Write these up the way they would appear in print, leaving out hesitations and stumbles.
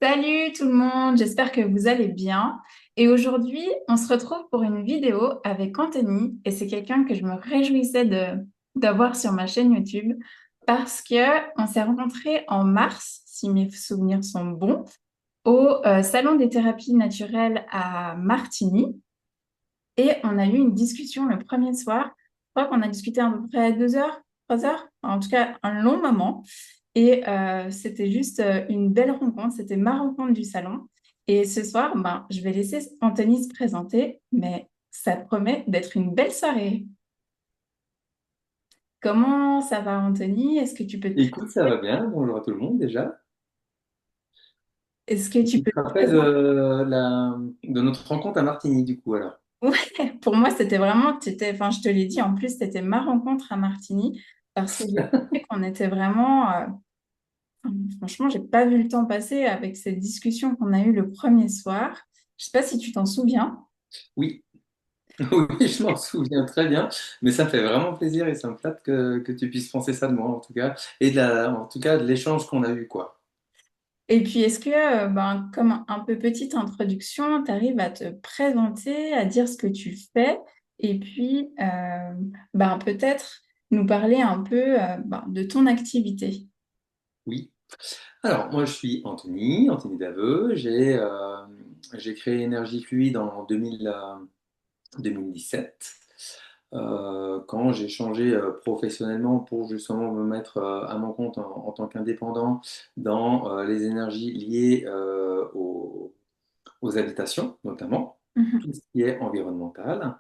Salut tout le monde, j'espère que vous allez bien. Et aujourd'hui, on se retrouve pour une vidéo avec Anthony et c'est quelqu'un que je me réjouissais d'avoir sur ma chaîne YouTube parce que on s'est rencontrés en mars, si mes souvenirs sont bons, au Salon des thérapies naturelles à Martigny et on a eu une discussion le premier soir. Je crois qu'on a discuté à peu près 2 heures, 3 heures, en tout cas un long moment. Et c'était juste une belle rencontre. C'était ma rencontre du salon. Et ce soir, ben, je vais laisser Anthony se présenter, mais ça promet d'être une belle soirée. Comment ça va, Anthony? Est-ce que tu peux te Écoute, ça va présenter? bien. Bonjour à tout le monde déjà. Est-ce que tu Tu peux te te rappelles présenter? de notre rencontre à Martigny, du coup, alors? Ouais, pour moi, c'était vraiment, enfin, je te l'ai dit, en plus, c'était ma rencontre à Martigny parce que j'ai trouvé qu'on était vraiment, franchement, j'ai pas vu le temps passer avec cette discussion qu'on a eue le premier soir. Je sais pas si tu t'en souviens. Oui, oui, je m'en souviens très bien, mais ça me fait vraiment plaisir et ça me flatte que tu puisses penser ça de moi, en tout cas, et en tout cas, de l'échange qu'on a eu, quoi. Et puis, est-ce que, ben, comme un peu petite introduction, tu arrives à te présenter, à dire ce que tu fais, et puis, ben, peut-être nous parler un peu, ben, de ton activité. Oui. Alors, moi, je suis Anthony Daveux. J'ai créé Énergie Fluide en 2017, quand j'ai changé professionnellement pour justement me mettre à mon compte en tant qu'indépendant dans les énergies liées aux habitations, notamment, Mhm. tout ce qui est environnemental.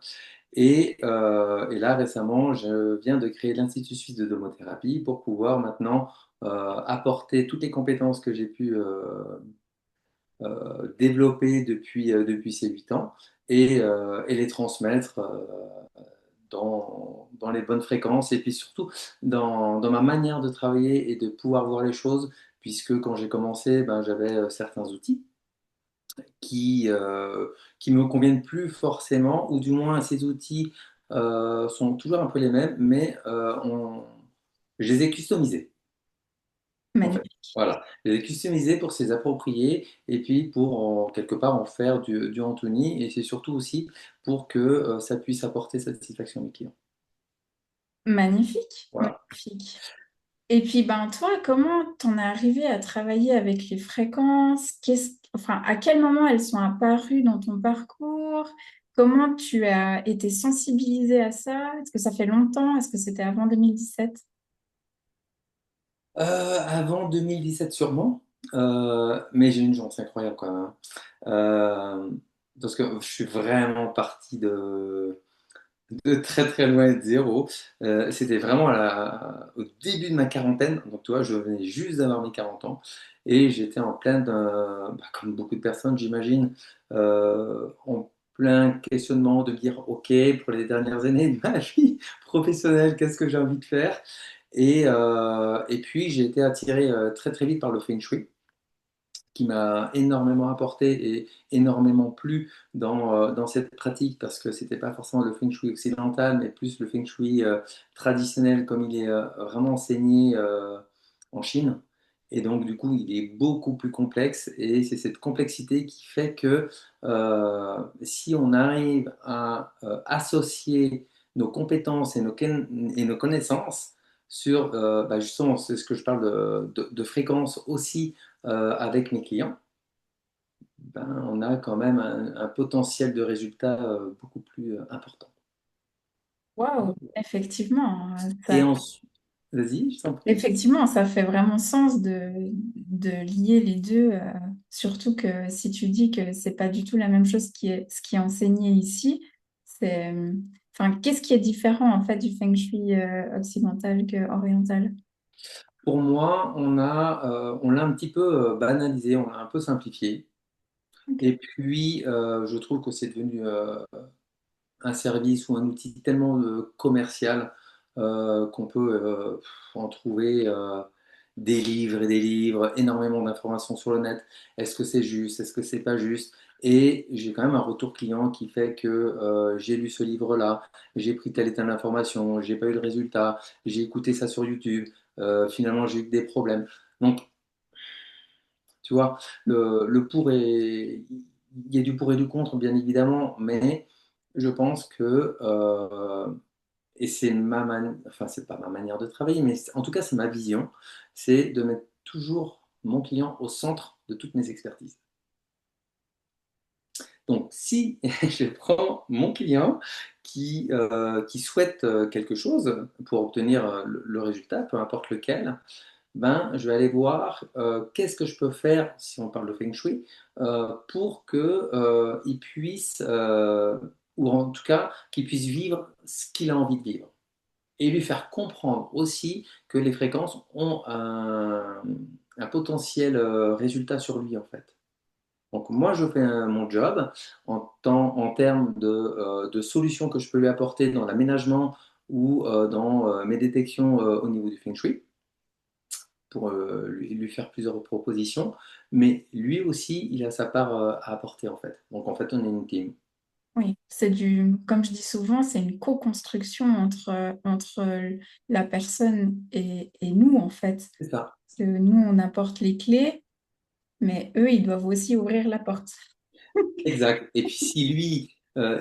Et là, récemment, je viens de créer l'Institut suisse de domothérapie pour pouvoir maintenant apporter toutes les compétences que j'ai pu développer depuis ces 8 ans et les transmettre dans les bonnes fréquences et puis surtout dans ma manière de travailler et de pouvoir voir les choses, puisque quand j'ai commencé, ben, j'avais certains outils qui, euh, qui me conviennent plus forcément, ou du moins ces outils sont toujours un peu les mêmes, mais je les ai customisés en fait. Magnifique. Voilà, je les ai customisés pour se les approprier et puis pour quelque part en faire du Anthony, et c'est surtout aussi pour que ça puisse apporter satisfaction à mes clients. Magnifique. Voilà. Magnifique. Et puis, ben, toi, comment t'en es arrivé à travailler avec les fréquences? Enfin, à quel moment elles sont apparues dans ton parcours? Comment tu as été sensibilisé à ça? Est-ce que ça fait longtemps? Est-ce que c'était avant 2017? Avant 2017 sûrement, mais j'ai une chance incroyable quand même, hein. Euh, Parce que je suis vraiment parti de très très loin de zéro. C'était vraiment au début de ma quarantaine, donc tu vois, je venais juste d'avoir mes 40 ans et j'étais en pleine, comme beaucoup de personnes j'imagine, en plein questionnement de me dire, ok, pour les dernières années de ma vie professionnelle, qu'est-ce que j'ai envie de faire? Et puis j'ai été attiré très très vite par le Feng Shui, qui m'a énormément apporté et énormément plu dans cette pratique, parce que c'était pas forcément le feng shui occidental, mais plus le feng shui traditionnel comme il est vraiment enseigné en Chine. Et donc, du coup, il est beaucoup plus complexe, et c'est cette complexité qui fait que si on arrive à associer nos compétences et nos connaissances sur, justement, c'est ce que je parle de fréquence aussi avec mes clients, ben, on a quand même un potentiel de résultat beaucoup plus important. Waouh, effectivement, Et ensuite, vas-y, je t'en prie. effectivement, ça fait vraiment sens de lier les deux, surtout que si tu dis que c'est pas du tout la même chose ce qui est enseigné ici, c'est, enfin, qu'est-ce qui est différent en fait du feng shui occidental que oriental? Pour moi, on l'a un petit peu banalisé, on l'a un peu simplifié. Ok. Et puis, je trouve que c'est devenu un service ou un outil tellement commercial qu'on peut en trouver des livres et des livres, énormément d'informations sur le net. Est-ce que c'est juste? Est-ce que c'est pas juste? Et j'ai quand même un retour client qui fait que j'ai lu ce livre-là, j'ai pris telle et telle information, j'ai pas eu de résultat, j'ai écouté ça sur YouTube, finalement j'ai eu des problèmes. Donc, Tu vois, le pour et il y a du pour et du contre, bien évidemment, mais je pense que, et c'est enfin, c'est pas ma manière de travailler, mais en tout cas, c'est ma vision, c'est de mettre toujours mon client au centre de toutes mes expertises. Donc, si je prends mon client qui souhaite quelque chose pour obtenir le résultat, peu importe lequel, ben, je vais aller voir qu'est-ce que je peux faire, si on parle de Feng Shui, pour que, il puisse, ou en tout cas, qu'il puisse vivre ce qu'il a envie de vivre. Et lui faire comprendre aussi que les fréquences ont un potentiel résultat sur lui, en fait. Donc moi, je fais mon job en termes de solutions que je peux lui apporter dans l'aménagement ou dans mes détections au niveau du Feng Shui pour lui faire plusieurs propositions. Mais lui aussi, il a sa part à apporter en fait. Donc en fait, on est une team. Oui, comme je dis souvent, c'est une co-construction entre la personne et nous, en fait. C'est ça. Parce que nous, on apporte les clés, mais eux, ils doivent aussi ouvrir la porte. Exact. Et puis si lui,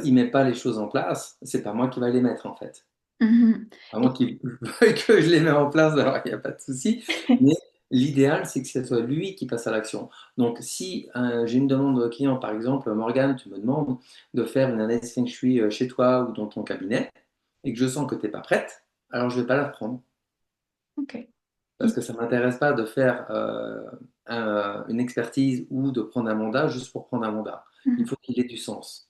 il met pas les choses en place, c'est pas moi qui va les mettre en fait. Mhm. À moins qu'il veuille que je les mette en place, alors il n'y a pas de souci. Mais l'idéal, c'est que ce soit lui qui passe à l'action. Donc, si j'ai une demande client, par exemple, Morgane, tu me demandes de faire une analyse Feng Shui chez toi ou dans ton cabinet, et que je sens que tu n'es pas prête, alors je ne vais pas la prendre. Ok. Parce que ça ne m'intéresse pas de faire une expertise ou de prendre un mandat juste pour prendre un mandat. Il Mhm. faut qu'il ait du sens.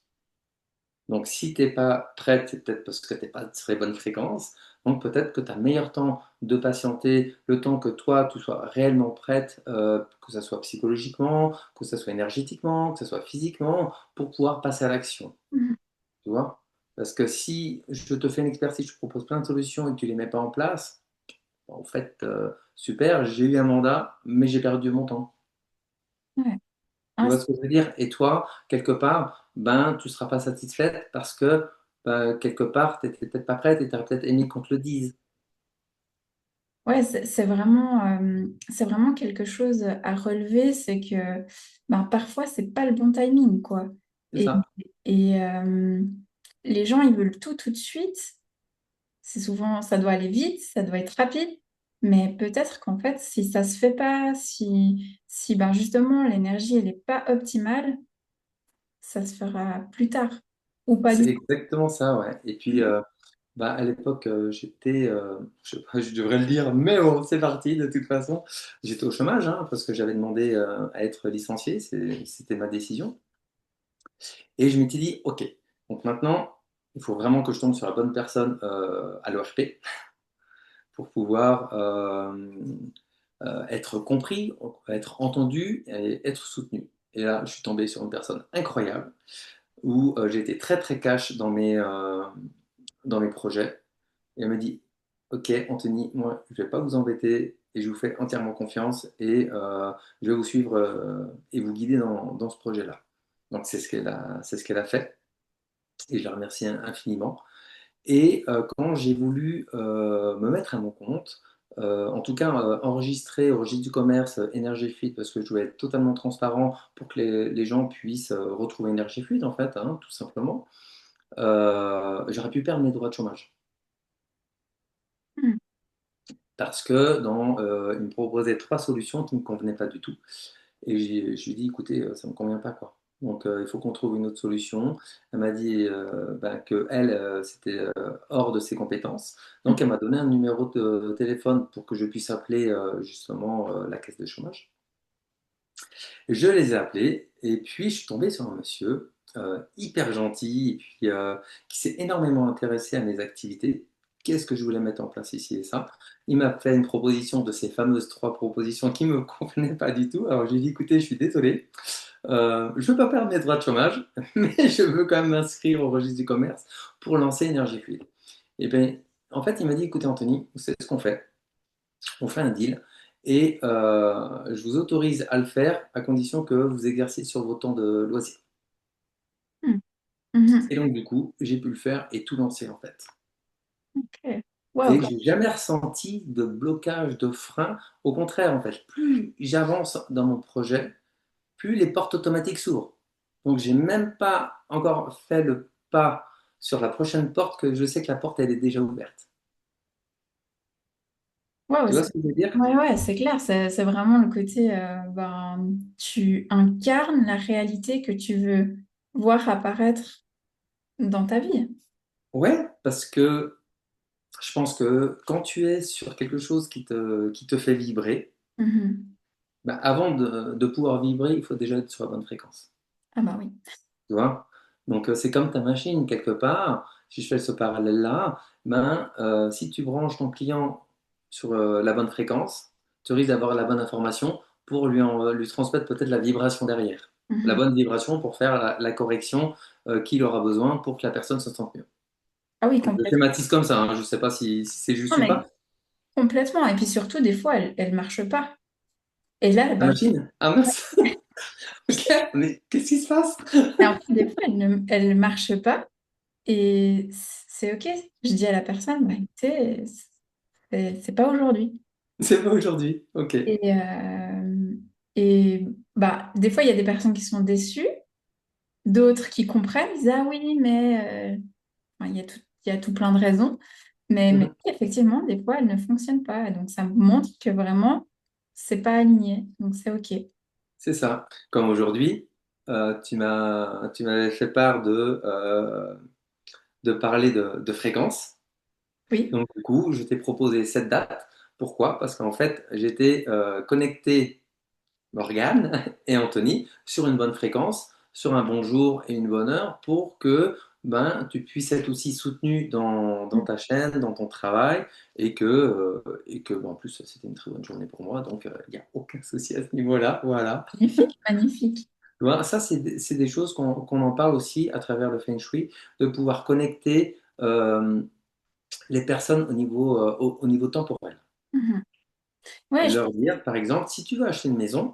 Donc, si tu n'es pas prête, c'est peut-être parce que tu n'es pas de très bonne fréquence. Donc, peut-être que tu as meilleur temps de patienter, le temps que toi, tu sois réellement prête, que ce soit psychologiquement, que ce soit énergétiquement, que ce soit physiquement, pour pouvoir passer à l'action. Mhm. Tu vois? Parce que si je te fais une expertise, je te propose plein de solutions et que tu ne les mets pas en place, en fait, super, j'ai eu un mandat, mais j'ai perdu mon temps. Ouais. Tu Ah, vois ce que je veux dire? Et toi, quelque part, ben, tu ne seras pas satisfaite parce que ben, quelque part, tu n'étais peut-être pas prête et tu aurais peut-être aimé qu'on te le dise. ouais, c'est vraiment quelque chose à relever, c'est que ben, parfois, c'est pas le bon timing, quoi. C'est Et, ça. et les gens, ils veulent tout de suite. C'est souvent, ça doit aller vite, ça doit être rapide, mais peut-être qu'en fait, si ça se fait pas, si ben justement l'énergie elle est pas optimale, ça se fera plus tard ou pas C'est du tout. exactement ça, ouais. Et puis, bah, à l'époque, je sais pas, je devrais le dire, mais bon, c'est parti de toute façon. J'étais au chômage hein, parce que j'avais demandé à être licencié, c'était ma décision. Et je m'étais dit, OK, donc maintenant, il faut vraiment que je tombe sur la bonne personne à l'ORP pour pouvoir être compris, être entendu et être soutenu. Et là, je suis tombé sur une personne incroyable où j'ai été très très cash dans mes projets. Et elle m'a dit, OK, Anthony, moi, je ne vais pas vous embêter et je vous fais entièrement confiance et je vais vous suivre et vous guider dans ce projet-là. Donc, c'est ce qu'elle a fait et je la remercie infiniment. Et quand j'ai voulu me mettre à mon compte, en tout cas enregistrer au registre du commerce Énergie Fluide, parce que je voulais être totalement transparent pour que les gens puissent retrouver Énergie Fluide, en fait, hein, tout simplement, j'aurais pu perdre mes droits de chômage. Hmm. Parce que il me proposait trois solutions qui ne me convenaient pas du tout. Et je lui ai dit, écoutez, ça ne me convient pas, quoi. Donc, il faut qu'on trouve une autre solution. Elle m'a dit ben, que elle, c'était hors de ses compétences. Donc, elle m'a donné un numéro de téléphone pour que je puisse appeler justement la caisse de chômage. Je les ai appelés et puis je suis tombé sur un monsieur hyper gentil et puis qui s'est énormément intéressé à mes activités. Qu'est-ce que je voulais mettre en place ici et ça. Il m'a fait une proposition de ces fameuses trois propositions qui ne me convenaient pas du tout. Alors j'ai dit, écoutez, je suis désolé, je ne veux pas perdre mes droits de chômage, mais je veux quand même m'inscrire au registre du commerce pour lancer Énergie Fluide. Et bien, en fait, il m'a dit, écoutez Anthony, vous savez ce qu'on fait? On fait un deal et je vous autorise à le faire à condition que vous exerciez sur vos temps de loisirs. Hmm. Mhm. Et donc, du coup, j'ai pu le faire et tout lancer en fait. Ok. Waouh, Et j'ai jamais ressenti de blocage, de frein. Au contraire, en fait, plus j'avance dans mon projet, plus les portes automatiques s'ouvrent. Donc, j'ai même pas encore fait le pas sur la prochaine porte que je sais que la porte, elle est déjà ouverte. waouh, Tu vois ce que je veux dire? ouais, ouais, c'est clair, c'est vraiment le côté, ben, tu incarnes la réalité que tu veux voir apparaître dans ta vie. Ouais, parce que je pense que quand tu es sur quelque chose qui te fait vibrer, Mhm. bah, avant de pouvoir vibrer, il faut déjà être sur la bonne fréquence. Ah bah oui. Tu vois? Donc, c'est comme ta machine, quelque part. Si je fais ce parallèle-là, ben, si tu branches ton client sur la bonne fréquence, tu risques d'avoir la bonne information pour lui transmettre peut-être la vibration derrière. La Mhm. bonne vibration pour faire la correction qu'il aura besoin pour que la personne se sente mieux. Ah oui, Je complètement. schématise comme ça, hein. Je ne sais pas si c'est juste Non, ou mais pas. complètement. Et puis surtout, des fois, elle marche pas. Et là, La ben, machine? Ah mince! Mais qu'est-ce qui se passe? et en fait, des fois, elle ne marche pas. Et c'est OK. Je dis à la personne, bah, écoutez, c'est pas aujourd'hui. C'est pas aujourd'hui. Ok. Et, euh, et bah, des fois, il y a des personnes qui sont déçues, d'autres qui comprennent, ils disent, ah oui, mais enfin, il y a tout plein de raisons. Mais Mhm. oui, effectivement, des fois, elle ne fonctionne pas. Et donc, ça montre que vraiment, c'est pas aligné. Donc, c'est OK. C'est ça. Comme aujourd'hui, tu m'avais fait part de parler de fréquence. Oui. Donc, du coup, je t'ai proposé cette date. Pourquoi? Parce qu'en fait, j'étais connecté, Morgane et Anthony, sur une bonne fréquence, sur un bon jour et une bonne heure pour que ben, tu puisses être aussi soutenu dans ta chaîne, dans ton travail et que ben, en plus, c'était une très bonne journée pour moi. Donc, il n'y a aucun souci à ce niveau-là. Voilà. Magnifique, magnifique. Tu vois, ça, c'est des choses qu'on en parle aussi à travers le Feng Shui, de pouvoir connecter les personnes au niveau temporel. Mhm. Ouais, Leur dire, par exemple, si tu veux acheter une maison,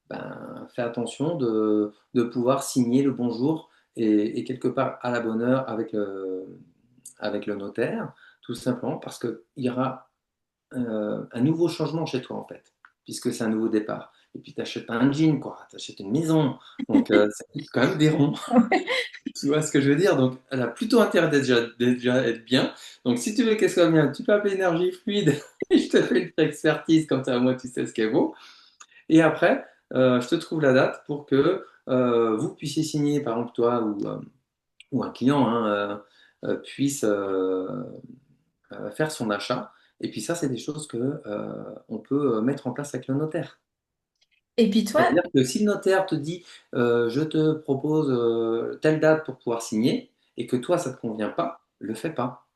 ben, fais attention de pouvoir signer le bonjour et quelque part à la bonne heure avec le notaire, tout simplement parce qu'il y aura un nouveau changement chez toi, en fait, puisque c'est un nouveau départ. Et puis, tu achètes un jean, quoi, tu achètes une maison, donc ça coûte quand même des ronds. Tu vois ce que je veux dire? Donc, elle a plutôt intérêt d'être déjà être bien. Donc, si tu veux qu'elle soit bien, tu peux appeler Énergie Fluide et je te fais une expertise, comme ça, moi, tu sais ce qu'elle vaut. Et après, je te trouve la date pour que vous puissiez signer, par exemple, toi ou un client hein, puisse faire son achat. Et puis, ça, c'est des choses que on peut mettre en place avec le notaire. et puis toi, C'est-à-dire que si le notaire te dit je te propose telle date pour pouvoir signer et que toi ça te convient pas, le fais pas.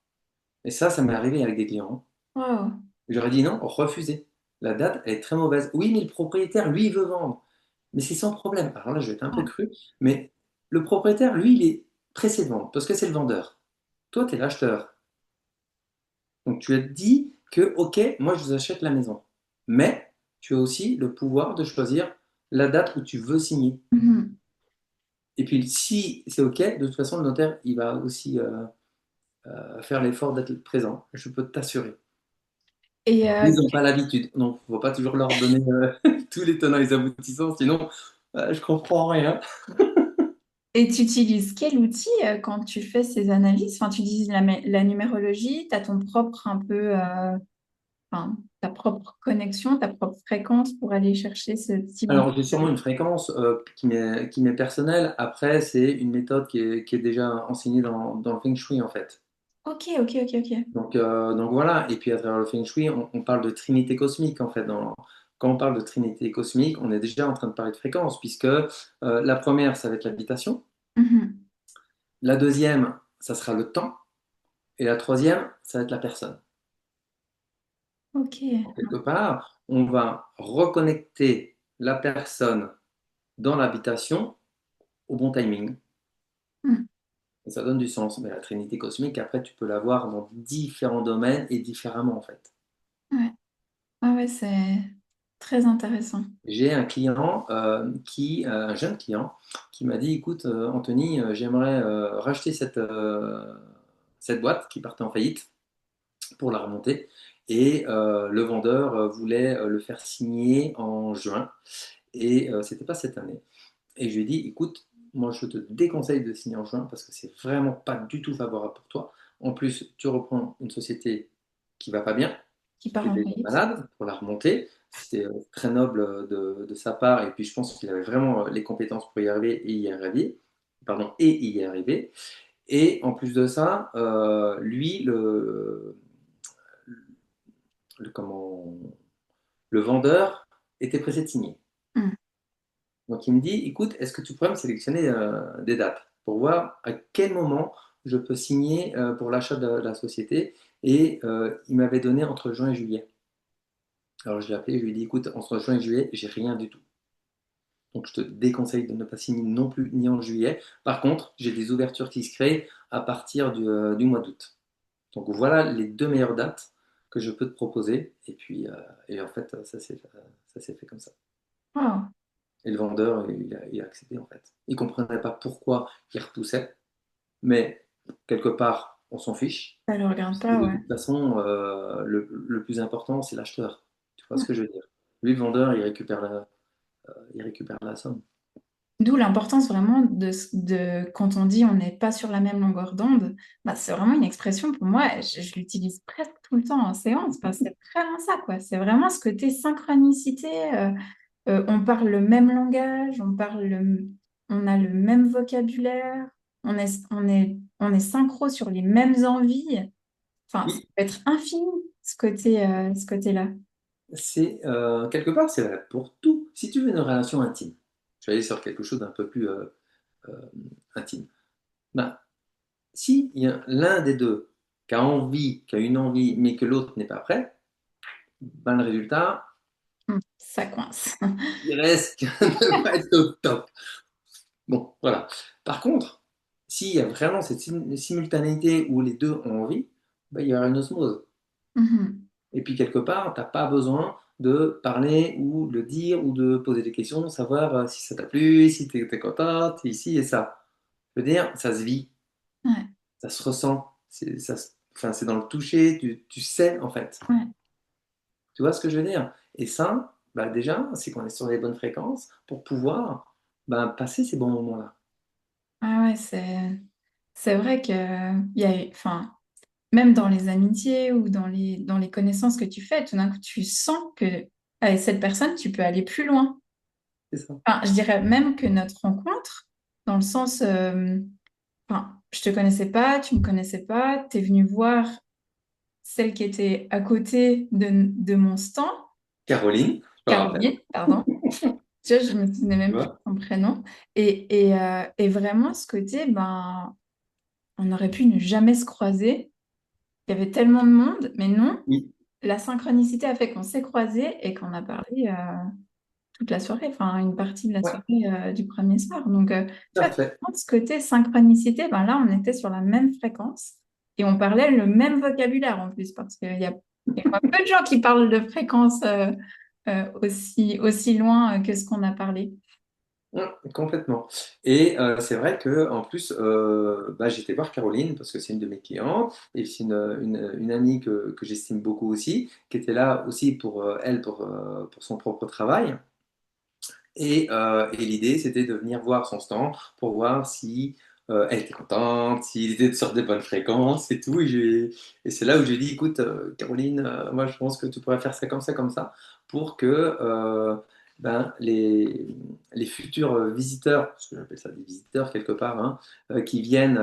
Et ça m'est arrivé avec des clients. waouh. J'aurais dit non, refusez. La date elle est très mauvaise. Oui, mais le propriétaire lui il veut vendre. Mais c'est sans problème. Alors là, je vais être un peu Ouais. cru, mais le propriétaire lui il est pressé de vendre parce que c'est le vendeur. Toi, tu es l'acheteur. Donc tu as dit que ok, moi je vous achète la maison. Mais tu as aussi le pouvoir de choisir la date où tu veux signer. Mhm. Et puis, si c'est OK, de toute façon, le notaire, il va aussi faire l'effort d'être présent. Je peux t'assurer. Et, Ils n'ont pas l'habitude. Donc, il ne faut pas toujours leur donner tous les tenants et les aboutissants, sinon, je comprends rien. et tu utilises quel outil quand tu fais ces analyses? Enfin, tu utilises la numérologie, tu as ton propre un peu, enfin, ta propre connexion, ta propre fréquence pour aller chercher ce type Alors, j'ai d'information. sûrement une fréquence qui m'est personnelle. Après, c'est une méthode qui est déjà enseignée dans le Feng Shui, en fait. Ok, ok, ok, ok. Donc voilà. Et puis, à travers le Feng Shui, on parle de trinité cosmique, en fait. Quand on parle de trinité cosmique, on est déjà en train de parler de fréquence, puisque la première, ça va être l'habitation. Mhm. La deuxième, ça sera le temps. Et la troisième, ça va être la personne. Ok. Donc, quelque part, on va reconnecter la personne dans l'habitation au bon timing. Mhm. Et ça donne du sens. Mais la trinité cosmique, après, tu peux l'avoir dans différents domaines et différemment, en fait. Ouais. Ouais, ouais, c'est très intéressant. J'ai un client, un jeune client, qui m'a dit, écoute, Anthony, j'aimerais racheter cette boîte qui partait en faillite. pour la remonter. Et le vendeur voulait le faire signer en juin. Et c'était pas cette année. Et je lui ai dit, écoute, moi je te déconseille de signer en juin parce que c'est vraiment pas du tout favorable pour toi. En plus, tu reprends une société qui va pas bien, Qui qui part est en déjà faillite. malade pour la remonter. C'était très noble de sa part et puis je pense qu'il avait vraiment les compétences pour y arriver et y arriver. Pardon, et y arriver. Et en plus de ça, lui, comment, le vendeur était pressé de signer. Hmm. Donc il me dit, écoute, est-ce que tu pourrais me sélectionner des dates pour voir à quel moment je peux signer pour l'achat de la société? Et il m'avait donné entre juin et juillet. Alors je l'ai appelé, je lui ai dit, écoute, entre juin et juillet, j'ai rien du tout. Donc je te déconseille de ne pas signer non plus ni en juillet. Par contre, j'ai des ouvertures qui se créent à partir du mois d'août. Donc voilà les deux meilleures dates que je peux te proposer. Et puis, et en fait, ça s'est fait comme ça. Wow. Et le vendeur, il a accepté en fait. Il ne comprenait pas pourquoi il repoussait, mais quelque part, on s'en fiche. Ça le regarde Parce que pas, de ouais. toute façon, le plus important, c'est l'acheteur. Tu vois ce que je veux dire? Lui, le vendeur, il récupère la somme. D'où l'importance vraiment quand on dit on n'est pas sur la même longueur d'onde, bah, c'est vraiment une expression pour moi, je l'utilise presque tout le temps en séance, parce que c'est vraiment ça, quoi. C'est vraiment ce côté synchronicité. On parle le même langage, on a le même vocabulaire, on est synchro sur les mêmes envies. Enfin, ça Oui, peut être infini, ce côté-là. c'est quelque part, c'est vrai pour tout. Si tu veux une relation intime, je vais aller sur quelque chose d'un peu plus euh, intime. Ben, si il y a l'un des deux qui a une envie, mais que l'autre n'est pas prêt, ben, le résultat, Ça coince. il risque de ne pas être au top. Bon, voilà. Par contre, s'il y a vraiment cette simultanéité où les deux ont envie, ben, il y aura une osmose. Mhm. Et puis quelque part, tu n'as pas besoin de parler ou de le dire ou de poser des questions, savoir si ça t'a plu, si tu es contente, ici et ça. Je veux dire, ça se vit, Ouais, ça se ressent, enfin, c'est dans le toucher, tu sais en fait. ouais. Tu vois ce que je veux dire? Et ça, bah déjà, c'est qu'on est sur les bonnes fréquences pour pouvoir bah, passer ces bons moments-là. Ah ouais, c'est vrai que enfin, même dans les amitiés ou dans les connaissances que tu fais, tout d'un coup, tu sens que avec cette personne, tu peux aller plus loin. C'est ça. Enfin, je dirais même que notre rencontre, dans le sens, enfin, je te connaissais pas, tu me connaissais pas, tu es venu voir celle qui était à côté de mon stand, Caroline, je me rappelle. Caroline, pardon. Tu vois, je me souvenais Tu même plus de vois? son prénom. Et vraiment, ce côté, ben, on aurait pu ne jamais se croiser. Il y avait tellement de monde, mais non, Oui, la synchronicité a fait qu'on s'est croisés et qu'on a parlé toute la soirée, enfin une partie de la ouais, soirée du premier soir. Donc, tout tu à vois, fait. ce côté synchronicité, ben là, on était sur la même fréquence et on parlait le même vocabulaire en plus, parce il y a peu de gens qui parlent de fréquences aussi loin que ce qu'on a parlé. Ouais, complètement. Et c'est vrai que en plus, bah, j'étais voir Caroline parce que c'est une de mes clientes et c'est une amie que j'estime beaucoup aussi, qui était là aussi pour elle, pour son propre travail. Et l'idée, c'était de venir voir son stand pour voir si elle était contente, s'il était sur des bonnes fréquences et tout. Et c'est là où j'ai dit, écoute, Caroline, moi je pense que tu pourrais faire ça comme ça, pour que ben, les futurs visiteurs, parce que j'appelle ça des visiteurs quelque part, hein, qui viennent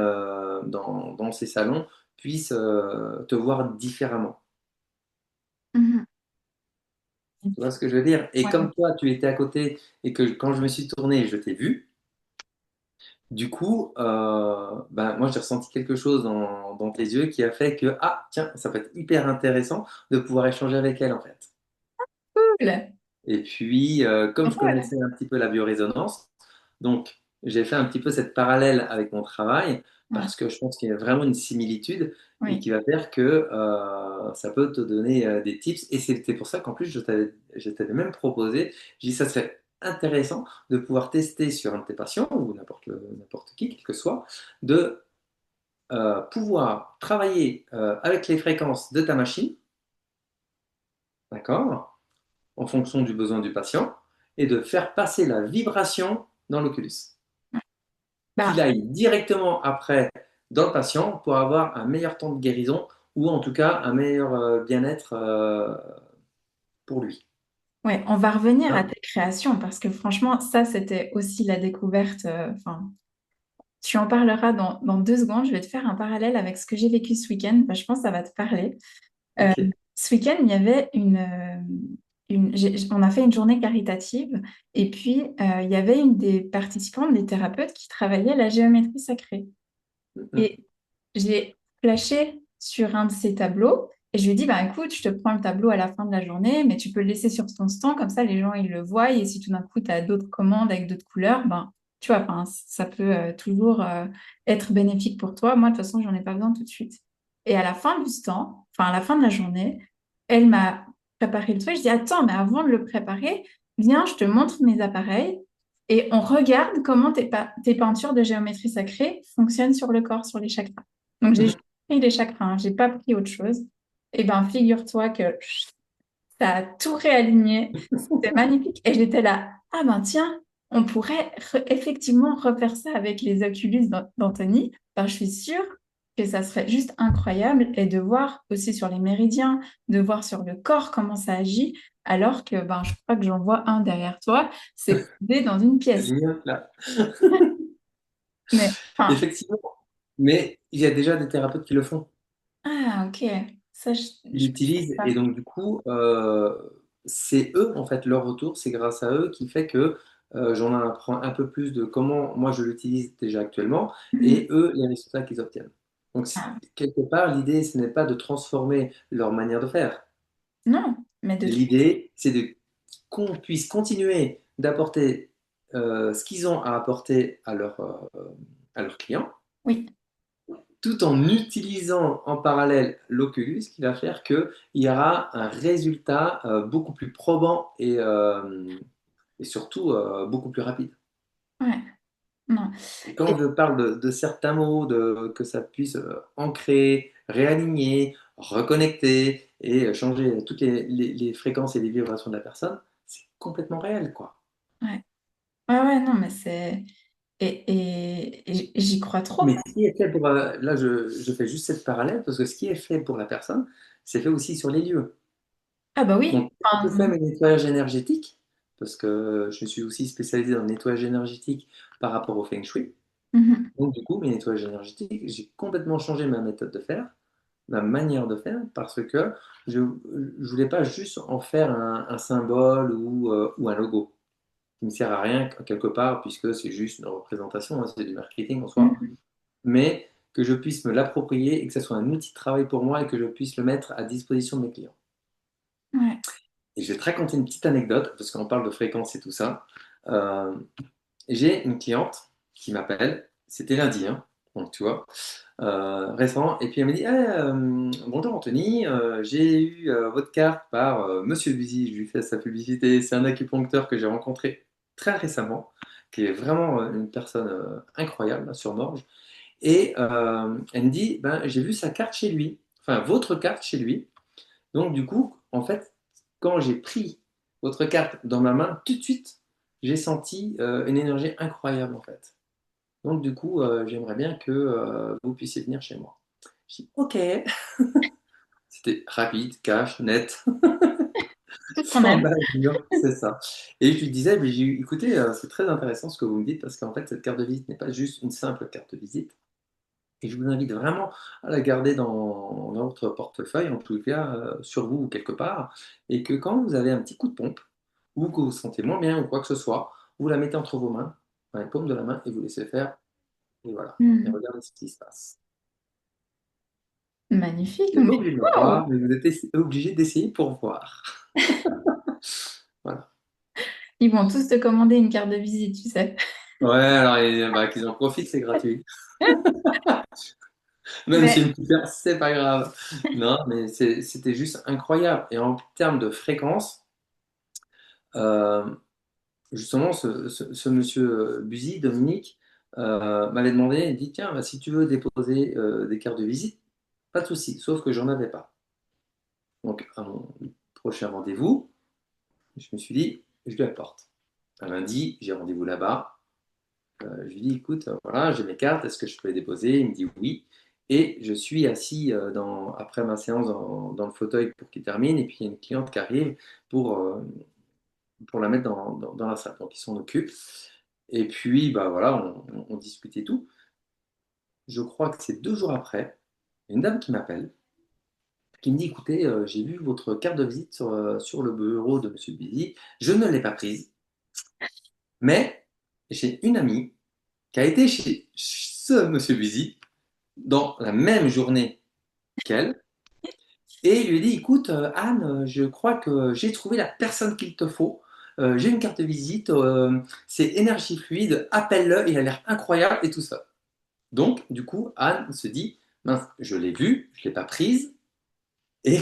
dans ces salons, puissent te voir différemment. Mhm. Tu vois ce que je veux dire? Et Ouais. comme toi, tu étais à côté et que quand je me suis tourné, je t'ai vu. Du coup, ben, moi j'ai ressenti quelque chose dans tes yeux qui a fait que, ah, tiens, ça peut être hyper intéressant de pouvoir échanger avec elle en fait. Cool. Et puis, comme je Drôle. connaissais un petit peu la biorésonance, donc j'ai fait un petit peu cette parallèle avec mon travail Ouais. parce que je pense qu'il y a vraiment une similitude et Oui. qui va faire que ça peut te donner des tips. Et c'était pour ça qu'en plus, je t'avais même proposé, j'ai dit, ça serait intéressant de pouvoir tester sur un de tes patients ou n'importe qui, quel que soit, de pouvoir travailler avec les fréquences de ta machine, d'accord, en fonction du besoin du patient, et de faire passer la vibration dans l'oculus, qu'il Bah, aille directement après dans le patient pour avoir un meilleur temps de guérison ou en tout cas un meilleur bien-être pour lui. ouais, on va revenir à Hein. tes créations parce que franchement, ça, c'était aussi la découverte. Enfin, tu en parleras dans 2 secondes. Je vais te faire un parallèle avec ce que j'ai vécu ce week-end. Bah, je pense que ça va te parler. Euh, Ok. Ce week-end, il y avait on a fait une journée caritative et puis il y avait une des participantes, des thérapeutes, qui travaillait la géométrie sacrée. Mhm. Et j'ai flashé sur un de ces tableaux et je lui ai dit, bah, écoute, je te prends le tableau à la fin de la journée, mais tu peux le laisser sur ton stand, comme ça les gens ils le voient et si tout d'un coup tu as d'autres commandes avec d'autres couleurs, ben, tu vois, enfin, ça peut toujours être bénéfique pour toi. Moi, de toute façon, j'en ai pas besoin tout de suite. Et à la fin du stand, enfin à la fin de la journée, elle m'a préparé le truc. Je dis, attends, mais avant de le préparer, viens, je te montre mes appareils. Et on regarde comment tes peintures de géométrie sacrée fonctionnent sur le corps, sur les chakras. Donc, j'ai juste Mhm. pris les chakras, hein, j'ai pas pris autre chose. Et ben, figure-toi que ça a tout réaligné. C'était magnifique. Et j'étais là, ah ben tiens, on pourrait effectivement refaire ça avec les Oculus d'Anthony. Ben, je suis sûre que ça serait juste incroyable et de voir aussi sur les méridiens, de voir sur le corps comment ça agit, alors que ben, je crois que j'en vois un derrière toi, c'est posé dans une C'est pièce. génial, là. Mais, enfin, Effectivement. Mais il y a déjà des thérapeutes qui le font. ah, ok. Ça, Ils je sais l'utilisent et pas. donc du coup, c'est eux, en fait, leur retour, c'est grâce à eux qui fait que j'en apprends un peu plus de comment moi je l'utilise déjà actuellement Mhm. et eux, les résultats qu'ils obtiennent. Donc, Ah, quelque part, l'idée, ce n'est pas de transformer leur manière de faire. non, mais de tout. L'idée, c'est de qu'on puisse continuer d'apporter ce qu'ils ont à apporter à leurs clients Oui. tout en utilisant en parallèle l'Oculus, qui va faire qu'il y aura un résultat beaucoup plus probant et surtout beaucoup plus rapide. Ouais. Non. Et quand Et- je parle de certains mots, que ça puisse ancrer, réaligner, reconnecter et changer toutes les fréquences et les vibrations de la personne, c'est complètement réel, quoi. ouais. Ouais, ouais, non, mais c'est. Et j'y crois trop. Mais ce qui est fait pour, là, je fais juste cette parallèle parce que ce qui est fait pour la personne, c'est fait aussi sur les lieux. Ah, bah oui. Donc, quand je fais Enfin, mes nettoyages énergétiques, parce que je suis aussi spécialisé dans le nettoyage énergétique par rapport au Feng Shui, mhm. donc du coup, mes nettoyages énergétiques, j'ai complètement changé ma méthode de faire, ma manière de faire, parce que je ne voulais pas juste en faire un symbole ou un logo qui ne me sert à rien quelque part, puisque c'est juste une représentation, hein, c'est du marketing en soi, Mhm. mais que je puisse me l'approprier et que ce soit un outil de travail pour moi et que je puisse le mettre à disposition de mes clients. Ouais. Et je vais te raconter une petite anecdote, parce qu'on parle de fréquence et tout ça. Euh, j'ai une cliente qui m'appelle, c'était lundi, hein, donc tu vois, récemment, et puis elle me dit, bonjour Anthony, j'ai eu votre carte par Monsieur Buzy, je lui fais sa publicité, c'est un acupuncteur que j'ai rencontré très récemment, qui est vraiment une personne incroyable là, sur Morges, et elle me dit, ben, j'ai vu sa carte chez lui, enfin votre carte chez lui, donc, du coup, en fait, quand j'ai pris votre carte dans ma main, tout de suite, j'ai senti une énergie incroyable, en fait. Donc, du coup, j'aimerais bien que vous puissiez venir chez moi. Je dis, OK. C'était rapide, cash, net, Tout ce qu'on sans aime. bavure, c'est ça. Et je lui disais, mais écoutez, c'est très intéressant ce que vous me dites, parce qu'en fait, cette carte de visite n'est pas juste une simple carte de visite. Et je vous invite vraiment à la garder dans votre portefeuille, en tout cas sur vous ou quelque part, et que quand vous avez un petit coup de pompe, ou que vous vous sentez moins bien ou quoi que ce soit, vous la mettez entre vos mains, dans les paumes de la main, et vous laissez faire, et voilà. Et Mhm. regardez ce qui se passe. Magnifique. Vous n'êtes pas Mais obligé de me wow! croire, mais vous êtes obligé d'essayer pour voir. Voilà. Ils vont tous te commander une carte de visite, tu sais. Ouais, alors bah, qu'ils en profitent, c'est gratuit. Même si Mais une petite perte, c'est pas grave. Non, mais c'était juste incroyable. Et en termes de fréquence, euh, justement, ce monsieur Buzy, Dominique, m'avait demandé, il me dit, tiens, bah, si tu veux déposer des cartes de visite, pas de souci, sauf que j'en avais pas. Donc, à mon prochain rendez-vous, je me suis dit, je lui apporte. Un lundi, j'ai rendez-vous là-bas. Je lui dis, écoute, voilà, j'ai mes cartes, est-ce que je peux les déposer? Il me dit oui. Et je suis assis après ma séance dans le fauteuil pour qu'il termine. Et puis, il y a une cliente qui arrive pour, euh, pour la mettre dans la salle. Donc, il s'en occupe. Et puis, bah, voilà, on discute et tout. Je crois que c'est 2 jours après, une dame qui m'appelle, qui me dit, écoutez, j'ai vu votre carte de visite sur le bureau de Monsieur Billy. Je ne l'ai pas prise, mais j'ai une amie qui a été chez ce Monsieur Busy dans la même journée qu'elle et il lui dit, écoute, Anne, je crois que j'ai trouvé la personne qu'il te faut. J'ai une carte de visite, c'est énergie fluide, appelle-le, il a l'air incroyable et tout ça. Donc, du coup, Anne se dit, mince, je l'ai vue, je ne l'ai pas prise, et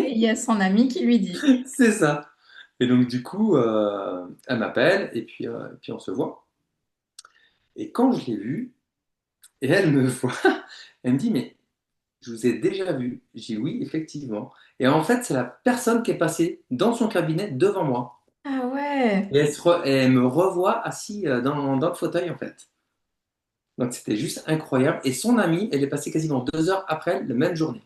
Et il y a son ami qui lui dit. c'est ça. Et donc, du coup, elle m'appelle, et puis on se voit. Et quand je l'ai vue, et elle me voit, elle me dit, mais je vous ai déjà vu. J'ai dit oui, effectivement. Et en fait, c'est la personne qui est passée dans son cabinet devant moi. Ah ouais. Et elle me revoit assis dans le fauteuil, en fait. Donc, c'était juste incroyable. Et son amie, elle est passée quasiment 2 heures après, la même journée.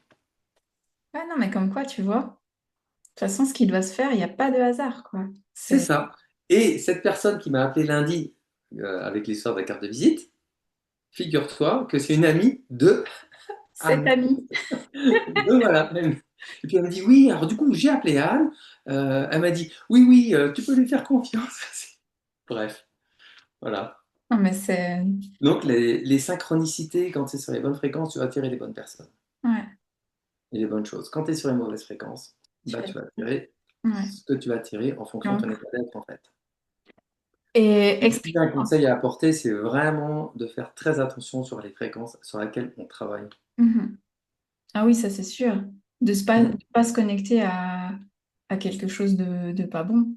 Ouais, non, mais comme quoi, tu vois. De toute façon, ce qui doit se faire, il n'y a pas de hasard, quoi. C'est C'est ça. Et cette personne qui m'a appelé lundi avec l'histoire de la carte de visite, figure-toi que c'est une amie de cet Anne. ami. Donc voilà. Et puis elle m'a dit oui, alors du coup j'ai appelé Anne. Elle m'a dit oui, oui, tu peux lui faire confiance. Bref, voilà. Non, mais c'est... Donc les synchronicités, quand c'est sur les bonnes fréquences, tu vas attirer les bonnes personnes Ouais, et les bonnes choses. Quand tu es sur les mauvaises fréquences, tu bah, fais... tu vas attirer Ouais. ce que tu vas attirer en fonction de ton Donc, état d'être en fait. et Si j'ai un explique-moi. conseil à apporter, c'est vraiment de faire très attention sur les fréquences sur lesquelles on travaille. Mhm. Ah oui, ça c'est sûr. De pas se connecter à quelque chose de pas bon.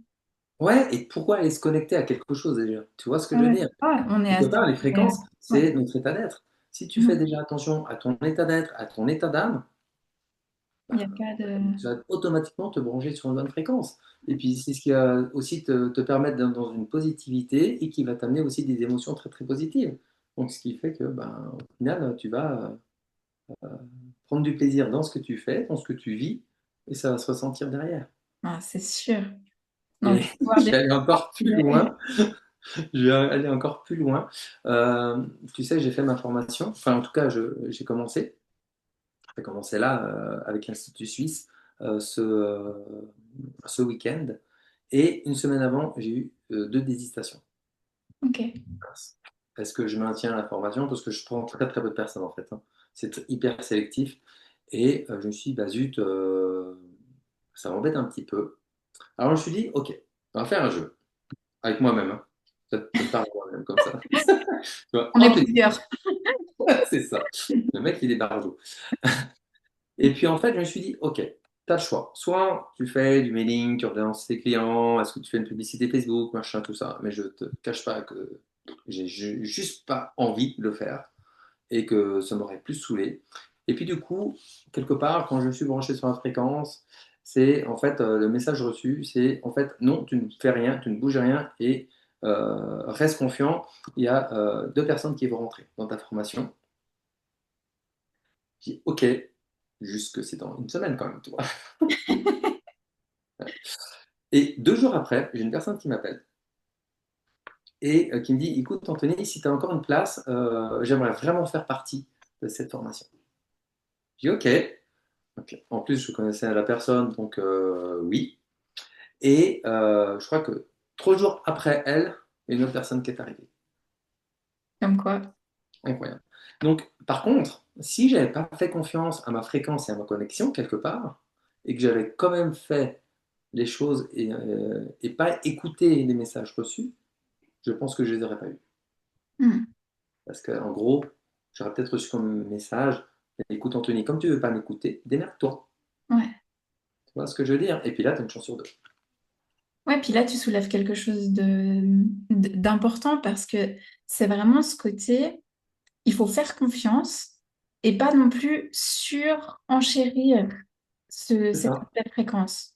Ouais, et pourquoi aller se connecter à quelque chose déjà? Tu vois ce que je veux Ouais, dire? ouais, on est Quelque assez... part, les fréquences, Ouais. c'est notre état d'être. Si tu fais Mhm. déjà attention à ton état d'être, à ton état d'âme, Il n'y a bah, pas de... tu vas automatiquement te brancher sur une bonne fréquence. Et puis, c'est ce qui va aussi te permettre d'être dans une positivité et qui va t'amener aussi des émotions très, très positives. Donc, ce qui fait que, ben, au final, tu vas prendre du plaisir dans ce que tu fais, dans ce que tu vis, et ça va se ressentir derrière. Ah, c'est sûr. Non, Et je vais pouvoir je vais aller encore plus découvrir. loin. Je vais aller encore plus loin. Tu sais, j'ai fait ma formation, enfin, en tout cas, j'ai commencé. J'ai commencé là avec l'Institut Suisse ce week-end. Et une semaine avant, j'ai eu 2 désistants. Ok. Est-ce que je maintiens la formation? Parce que je prends très très peu de personnes en fait, hein. C'est hyper sélectif. Et je me suis dit, bah zut, ça m'embête un petit peu. Alors je me suis dit, ok, on va faire un jeu avec moi-même, hein. Ça te parle à moi-même comme ça. Tu vois, On est Anthony, plusieurs. c'est ça. Le mec, il est barjot. Et puis en fait, je me suis dit, ok, tu as le choix. Soit tu fais du mailing, tu relances tes clients, est-ce que tu fais une publicité Facebook, machin, tout ça. Mais je te cache pas que j'ai juste pas envie de le faire et que ça m'aurait plus saoulé. Et puis du coup, quelque part, quand je me suis branché sur la fréquence, c'est en fait le message reçu, c'est en fait non, tu ne fais rien, tu ne bouges rien et reste confiant. Il y a 2 personnes qui vont rentrer dans ta formation. Je dis ok, juste que c'est dans une semaine quand même, tu vois. Et 2 jours après, j'ai une personne qui m'appelle et qui me dit, écoute Anthony, si tu as encore une place, j'aimerais vraiment faire partie de cette formation. Je dis ok. Ok. En plus, je connaissais la personne, donc oui. Et je crois que 3 jours après elle, il y a une autre personne qui est arrivée. Comme quoi. Incroyable. Donc, par contre, si j'avais pas fait confiance à ma fréquence et à ma connexion quelque part, et que j'avais quand même fait les choses et pas écouté les messages reçus, je pense que je les aurais pas eus. Hmm. Parce qu'en gros, j'aurais peut-être reçu comme message, écoute Anthony, comme tu veux pas m'écouter, démerde-toi. Ouais. Tu vois ce que je veux dire? Et puis là, tu as une chance sur deux. Ouais, puis là, tu soulèves quelque chose d'important parce que c'est vraiment ce côté, il faut faire confiance et pas non plus surenchérir C'est cette ça. nouvelle fréquence.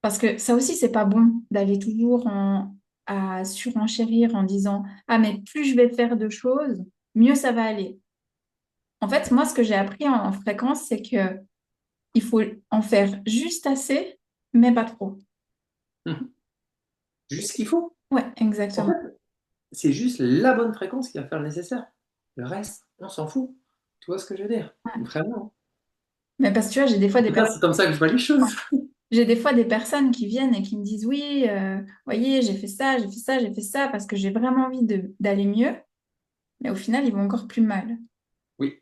Parce que ça aussi, c'est pas bon d'aller toujours à surenchérir en disant, ah, mais plus je vais faire de choses, mieux ça va aller. En fait, moi, ce que j'ai appris en fréquence, c'est que il faut en faire juste assez, mais pas trop. Mhm. Juste ce qu'il faut. Ouais, En exactement. fait, c'est juste la bonne fréquence qui va faire le nécessaire. Le reste, on s'en fout. Tu vois ce que je veux dire? Ouais. Vraiment. Mais parce que tu vois, En tout cas, c'est comme ça que je vois les choses. j'ai des fois des personnes qui viennent et qui me disent, oui, voyez, j'ai fait ça, j'ai fait ça, j'ai fait ça, parce que j'ai vraiment envie d'aller mieux. Mais au final, ils vont encore plus mal. Oui,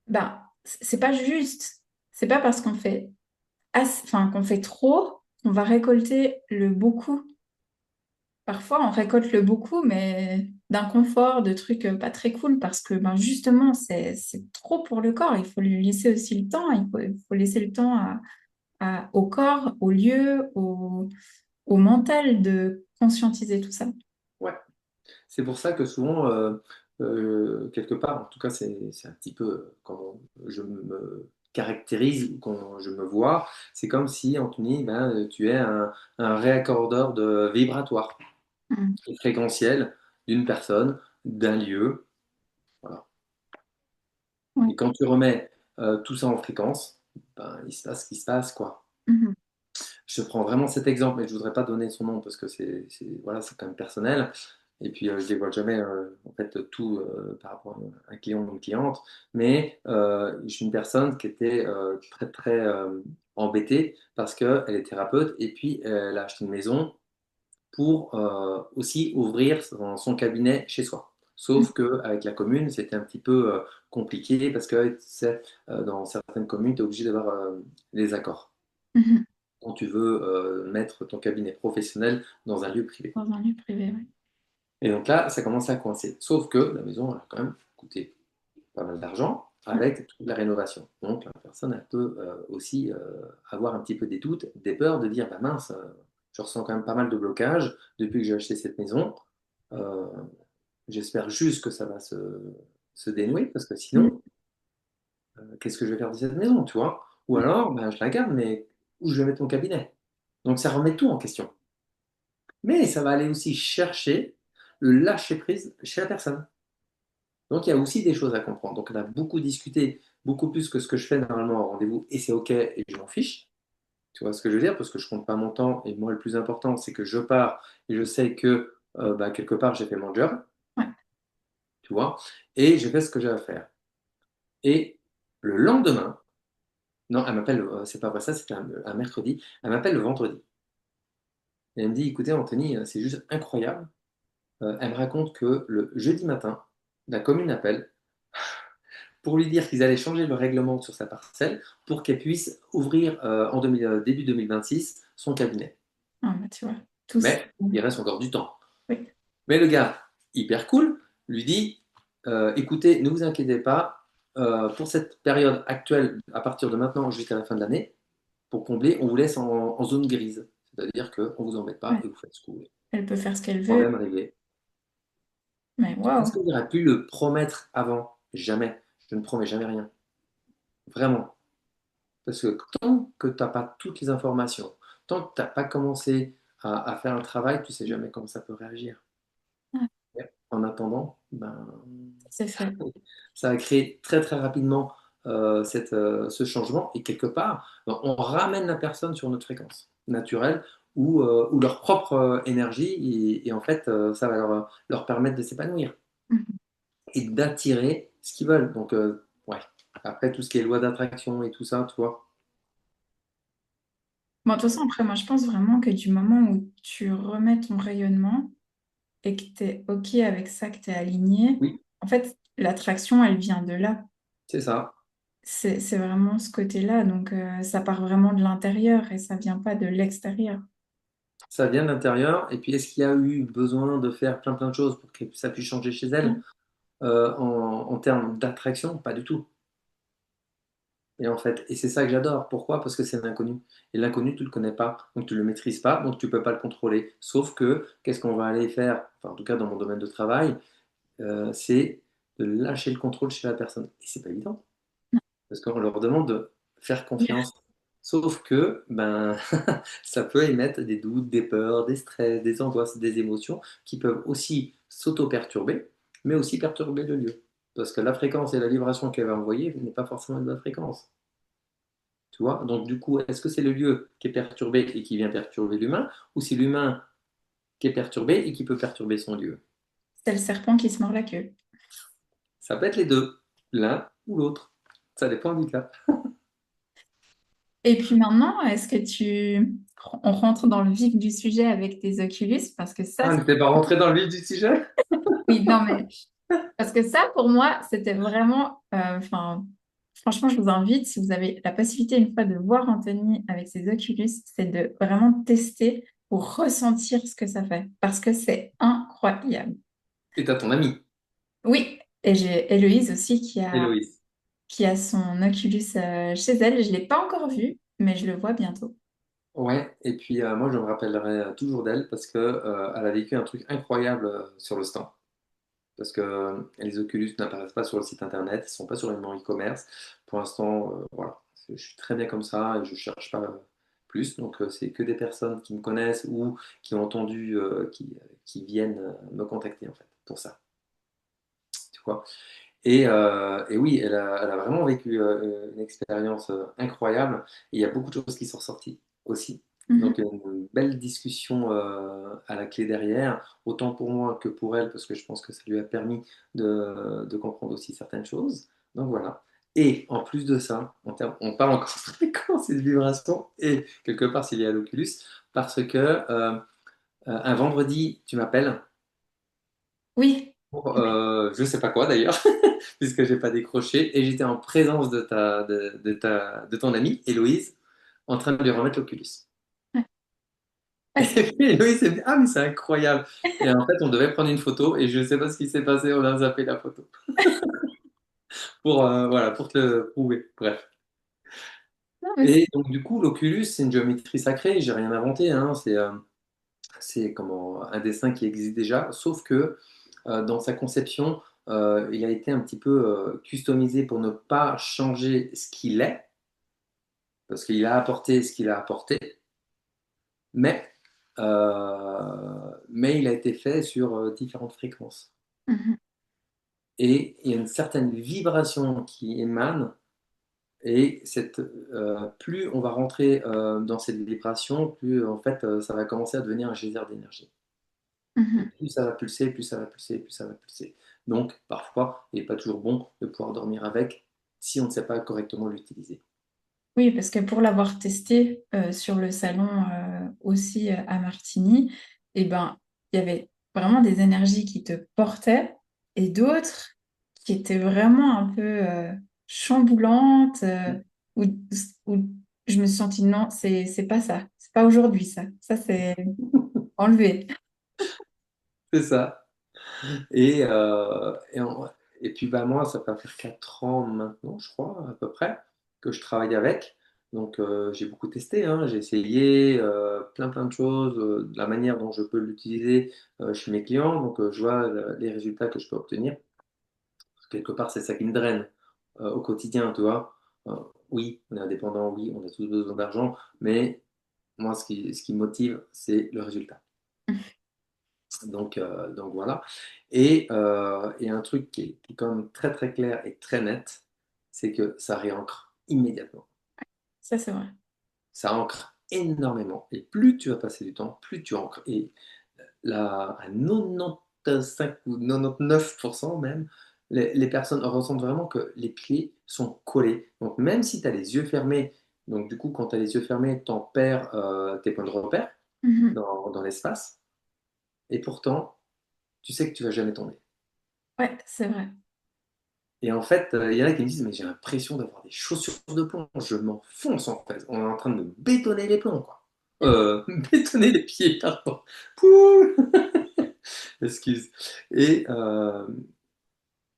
Ben, c'est pas juste. C'est pas parce qu'on fait enfin, qu'on fait trop qu'on va récolter le beaucoup. Parfois, on récolte le beaucoup, mais d'inconfort, de trucs pas très cool, parce que ben, justement, c'est trop pour le corps. Il faut lui laisser aussi le temps. Il faut laisser le temps au corps, au lieu, au mental de conscientiser tout ça. ouais. C'est pour ça que souvent, quelque part, en tout cas, c'est un petit peu quand je me caractérise ou quand je me vois, c'est comme si, Anthony, ben, tu es un réaccordeur de vibratoire Mm. et fréquentiel d'une personne, d'un lieu. Voilà. Ouais. Et quand tu remets tout ça en fréquence, ben, il se passe ce qui se passe, quoi. Mhm. Je prends vraiment cet exemple, mais je ne voudrais pas donner son nom parce que voilà, c'est quand même personnel. Et puis, je ne dévoile jamais en fait, tout par rapport à un client ou une cliente. Mais je suis une personne qui était très, très embêtée parce qu'elle est thérapeute et puis elle a acheté une maison pour aussi ouvrir son cabinet chez soi. Sauf qu'avec la commune, c'était un petit peu compliqué parce que tu sais, dans certaines communes, tu es obligé d'avoir les accords Mhm. quand tu veux mettre ton cabinet professionnel dans un lieu privé. Dans un lieu privé, ouais. Et donc là, ça commence à coincer. Sauf que la maison elle a quand même coûté pas mal d'argent Ouais. avec toute la rénovation. Donc la personne, elle peut aussi avoir un petit peu des doutes, des peurs de dire, bah mince, je ressens quand même pas mal de blocages depuis que j'ai acheté cette maison. Euh, J'espère juste que ça va se dénouer parce que Mhm. sinon, qu'est-ce que je vais faire de cette maison, tu vois? Ou alors, ben, je la garde, mais où je vais mettre mon cabinet? Donc ça remet tout en question. Mais ça va aller aussi chercher le lâcher-prise chez la personne. Donc il y a aussi des choses à comprendre. Donc on a beaucoup discuté, beaucoup plus que ce que je fais normalement en rendez-vous, et c'est OK, et je m'en fiche. Tu vois ce que je veux dire? Parce que je compte pas mon temps, et moi le plus important, c'est que je pars, et je sais que bah, quelque part j'ai fait mon job, Ouais. tu vois, et j'ai fait ce que j'ai à faire. Et le lendemain, non, elle m'appelle, c'est pas vrai, ça c'était un mercredi, elle m'appelle le vendredi. Et elle me dit, écoutez Anthony, c'est juste incroyable. Elle me raconte que le jeudi matin, la commune appelle pour lui dire qu'ils allaient changer le règlement sur sa parcelle pour qu'elle puisse ouvrir début 2026 son cabinet. Ah, bah, tu vois, tous. Mais il reste encore du temps. Oui. Mais le gars, hyper cool, lui dit, écoutez, ne vous inquiétez pas, pour cette période actuelle, à partir de maintenant jusqu'à la fin de l'année, pour combler, on vous laisse en zone grise. C'est-à-dire qu'on ne vous embête pas Ouais. et vous faites ce que vous voulez. Elle peut faire ce qu'elle veut. Problème réglé. Mais Est-ce waouh. qu'on aurait pu le promettre avant? Jamais. Je ne promets jamais rien. Vraiment. Parce que tant que tu n'as pas toutes les informations, tant que tu n'as pas commencé à faire un travail, tu ne sais jamais comment ça peut réagir. Ouais, En attendant, ben, c'est fait. ça a créé très très rapidement ce changement et quelque part, ben, on ramène la personne sur notre fréquence naturelle ou leur propre énergie et en fait, ça va leur permettre de s'épanouir Mhm. et d'attirer ce qu'ils veulent. Donc, ouais. Après, tout ce qui est loi d'attraction et tout ça, tu vois. Bon, de toute façon, après, moi, je pense vraiment que du moment où tu remets ton rayonnement et que tu es OK avec ça, que tu es aligné, Oui, en fait, l'attraction, elle vient de là. c'est ça. C'est vraiment ce côté-là. Donc, ça part vraiment de l'intérieur et ça vient pas de l'extérieur. Ça vient de l'intérieur. Et puis, est-ce qu'il y a eu besoin de faire plein plein de choses pour que ça puisse changer chez elle en termes d'attraction? Pas du tout. Et en fait, et c'est ça que j'adore. Pourquoi? Parce que c'est l'inconnu. Et l'inconnu, tu ne le connais pas, donc tu ne le maîtrises pas, donc tu ne peux pas le contrôler. Sauf que, qu'est-ce qu'on va aller faire, enfin, en tout cas dans mon domaine de travail, c'est de lâcher le contrôle chez la personne. Et c'est pas évident, parce qu'on leur demande de faire confiance. Sauf que, ben, ça peut émettre des doutes, des peurs, des stress, des angoisses, des émotions qui peuvent aussi s'auto-perturber, mais aussi perturber le lieu. Parce que la fréquence et la vibration qu'elle va envoyer n'est pas forcément de la fréquence. Tu vois? Donc, du coup, est-ce que c'est le lieu qui est perturbé et qui vient perturber l'humain, ou c'est l'humain qui est perturbé et qui peut perturber son lieu? C'est le serpent qui se mord la queue. Ça peut être les deux, l'un ou l'autre. Ça dépend du cas. Et puis maintenant, on rentre dans le vif du sujet avec tes Oculus parce que ça, Ah, n'était pas rentré dans le vif du sujet? oui, non, mais parce que ça, pour moi, c'était vraiment, enfin, franchement, je vous invite, si vous avez la possibilité une fois de voir Anthony avec ses Oculus, c'est de vraiment tester pour ressentir ce que ça fait parce que c'est incroyable. Et t'as ton ami, Oui, et j'ai Héloïse aussi Héloïse. qui a son Oculus chez elle. Je ne l'ai pas encore vu, mais je le vois bientôt. Ouais, et puis moi je me rappellerai toujours d'elle parce que elle a vécu un truc incroyable sur le stand. Parce que les Oculus n'apparaissent pas sur le site internet, ils ne sont pas sur les menus e-commerce. Pour l'instant, voilà, je suis très bien comme ça et je ne cherche pas plus. Donc c'est que des personnes qui me connaissent ou qui ont entendu, qui viennent me contacter en fait pour ça. Tu vois. Et oui, elle a vraiment vécu une expérience incroyable. Et il y a beaucoup de choses qui sont ressorties aussi. Donc, Mhm. une belle discussion à la clé derrière, autant pour moi que pour elle, parce que je pense que ça lui a permis de comprendre aussi certaines choses. Donc voilà. Et en plus de ça, on parle encore de fréquence et de vibration, et quelque part, c'est lié à l'Oculus, parce que un vendredi, tu m'appelles Oui, pour je sais pas quoi d'ailleurs, puisque j'ai pas décroché, et j'étais en présence de ton amie, Héloïse, en train de lui remettre l'Oculus. ouais. Ouais, Et puis Héloïse s'est dit, ah mais c'est incroyable. Et en fait, on devait prendre une photo, et je sais pas ce qui s'est passé, on a zappé la photo. Pour, voilà, pour te le prouver. Bref. non, mais Et donc du coup, l'Oculus, c'est une géométrie sacrée, j'ai rien inventé, hein, c'est comment, un dessin qui existe déjà, sauf que dans sa conception, il a été un petit peu customisé pour ne pas changer ce qu'il est, parce qu'il a apporté ce qu'il a apporté, mais, mais il a été fait sur différentes fréquences. mhm, Et il y a une certaine vibration qui émane, et plus on va rentrer dans cette vibration, plus en fait ça va commencer à devenir un geyser d'énergie. Et mhm. plus ça va pulser, plus ça va pulser, plus ça va pulser. Donc, parfois, il n'est pas toujours bon de pouvoir dormir avec si on ne sait pas correctement l'utiliser. Oui, parce que pour l'avoir testé sur le salon aussi à Martigny, eh ben, il y avait vraiment des énergies qui te portaient et d'autres qui étaient vraiment un peu chamboulantes, où, où je me suis sentie non, c'est pas ça, c'est pas aujourd'hui ça, ça c'est enlevé. C'est ça. Et puis bah, moi, ça va faire 4 ans maintenant, je crois, à peu près, que je travaille avec. Donc j'ai beaucoup testé, hein. J'ai essayé plein de choses, de la manière dont je peux l'utiliser chez mes clients. Donc je vois les résultats que je peux obtenir. Quelque part, c'est ça qui me draine au quotidien, tu vois. Euh, oui, on est indépendant, oui, on a tous besoin d'argent, mais moi, ce qui me motive, c'est le résultat. Donc voilà. Et un truc qui est quand même très très clair et très net, c'est que ça réancre immédiatement. Ça c'est vrai. Ça ancre énormément. Et plus tu vas passer du temps, plus tu ancres. Et là, à 95 ou 99% même, les personnes ressentent vraiment que les pieds sont collés. Donc même si tu as les yeux fermés, donc du coup, quand tu as les yeux fermés, tu en perds tes points de repère Mhm. dans l'espace. Et pourtant, tu sais que tu vas jamais tomber. Ouais, c'est vrai. Et en fait, il y en a qui me disent, mais j'ai l'impression d'avoir des chaussures de plomb. Je m'enfonce en fait. On est en train de me bétonner les plombs, quoi. Bétonner les pieds, pardon. Pouh. Excuse. Et, euh,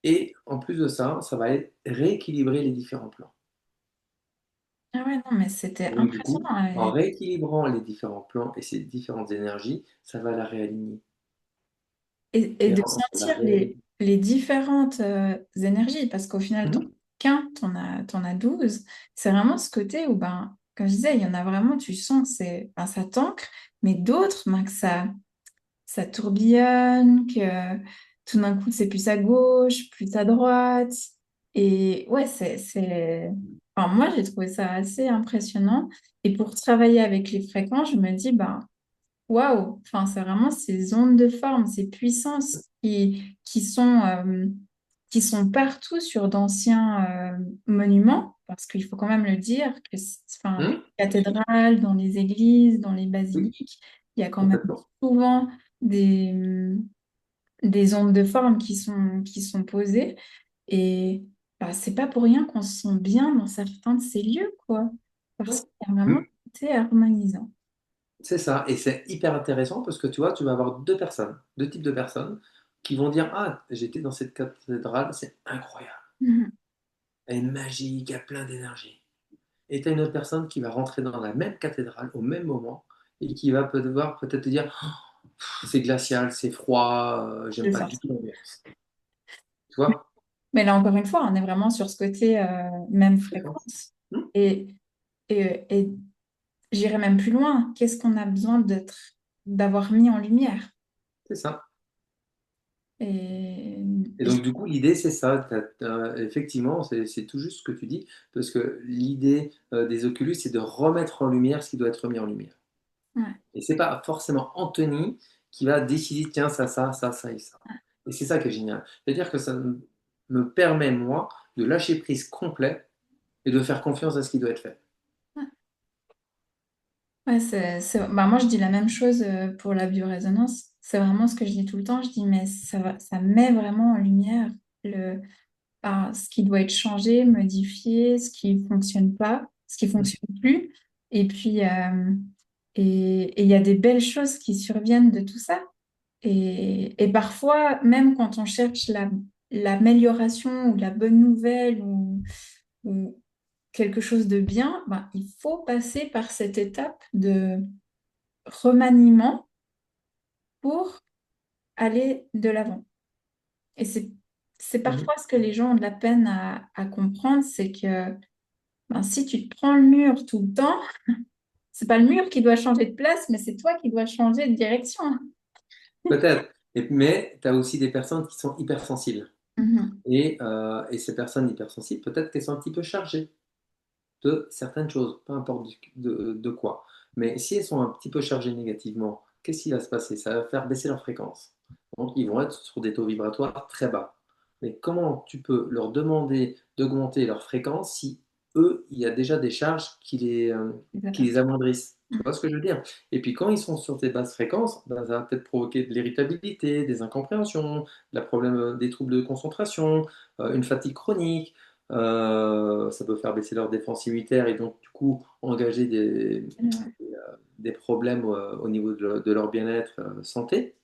et en plus de ça, ça va rééquilibrer les différents plans. Ah ouais, non, mais c'était Et donc, du coup, impressionnant. en rééquilibrant les différents plans et ces différentes énergies, ça va la réaligner Et et de rendre la sentir réaligner. les différentes énergies, parce qu'au final, Mhm. t'en as 12. C'est vraiment ce côté où, ben, comme je disais, il y en a vraiment, tu sens que ben, ça t'ancre, mais d'autres, ben, que ça tourbillonne, que tout d'un coup, c'est plus à gauche, plus à droite. Et ouais, enfin, moi, j'ai trouvé ça assez impressionnant. Et pour travailler avec les fréquences, je me dis, ben, waouh, enfin, c'est vraiment ces ondes de forme, ces puissances qui sont partout sur d'anciens monuments, parce qu'il faut quand même le dire, que enfin, dans les Mhm. cathédrales, dans les églises, dans les Oui, basiliques, il y a quand même complètement. souvent des ondes de forme qui sont posées. Et bah, c'est pas pour rien qu'on se sent bien dans certains de ces lieux, quoi, parce Ouais. qu'il y a vraiment Mhm. un côté harmonisant. C'est ça, et c'est hyper intéressant parce que tu vois, tu vas avoir deux personnes, deux types de personnes qui vont dire, ah, j'étais dans cette cathédrale, c'est incroyable, Mhm. elle est magique, il y a plein d'énergie. Et tu as une autre personne qui va rentrer dans la même cathédrale au même moment et qui va devoir peut-être te dire, oh, c'est glacial, c'est froid, j'aime C'est pas ça. du tout l'ambiance. Tu vois? Mais là, encore une fois, on est vraiment sur ce côté même Fréquence. fréquence. Hmm. Et, et j'irai même plus loin. Qu'est-ce qu'on a besoin d'avoir mis en lumière? C'est ça. Et, Et et je- donc, du coup, l'idée, c'est ça. Effectivement, c'est tout juste ce que tu dis, parce que l'idée des Oculus, c'est de remettre en lumière ce qui doit être mis en lumière. ouais, Et c'est pas forcément Anthony qui va décider, tiens, ça et ça. Et c'est ça qui est génial. C'est-à-dire que ça me permet, moi, de lâcher prise complet et de faire confiance à ce qui doit être fait. ouais, ouais, bah, moi, je dis la même chose pour la biorésonance. C'est vraiment ce que je dis tout le temps. Je dis, mais ça met vraiment en lumière ce qui doit être changé, modifié, ce qui fonctionne pas, ce qui fonctionne plus. Et puis, et il y a des belles choses qui surviennent de tout ça. Et parfois, même quand on cherche l'amélioration ou la bonne nouvelle ou quelque chose de bien, ben, il faut passer par cette étape de remaniement pour aller de l'avant. Et c'est Mhm. parfois ce que les gens ont de la peine à comprendre, c'est que ben, si tu te prends le mur tout le temps, c'est pas le mur qui doit changer de place, mais c'est toi qui dois changer de direction. Peut-être. Mais tu as aussi des personnes qui sont hypersensibles. Mhm. Et ces personnes hypersensibles, peut-être qu'elles sont un petit peu chargées de certaines choses, peu importe de quoi. Mais si elles sont un petit peu chargées négativement, qu'est-ce qui va se passer? Ça va faire baisser leur fréquence. Donc, ils vont être sur des taux vibratoires très bas. Mais comment tu peux leur demander d'augmenter leur fréquence si eux, il y a déjà des charges qui les amoindrissent? Tu vois ce que je veux dire? Et puis quand ils sont sur des basses fréquences, ben, ça va peut-être provoquer de l'irritabilité, des incompréhensions, des troubles de concentration, une fatigue chronique. Ça peut faire baisser leur défense immunitaire et donc du coup engager Mhm. des problèmes au niveau de leur bien-être santé.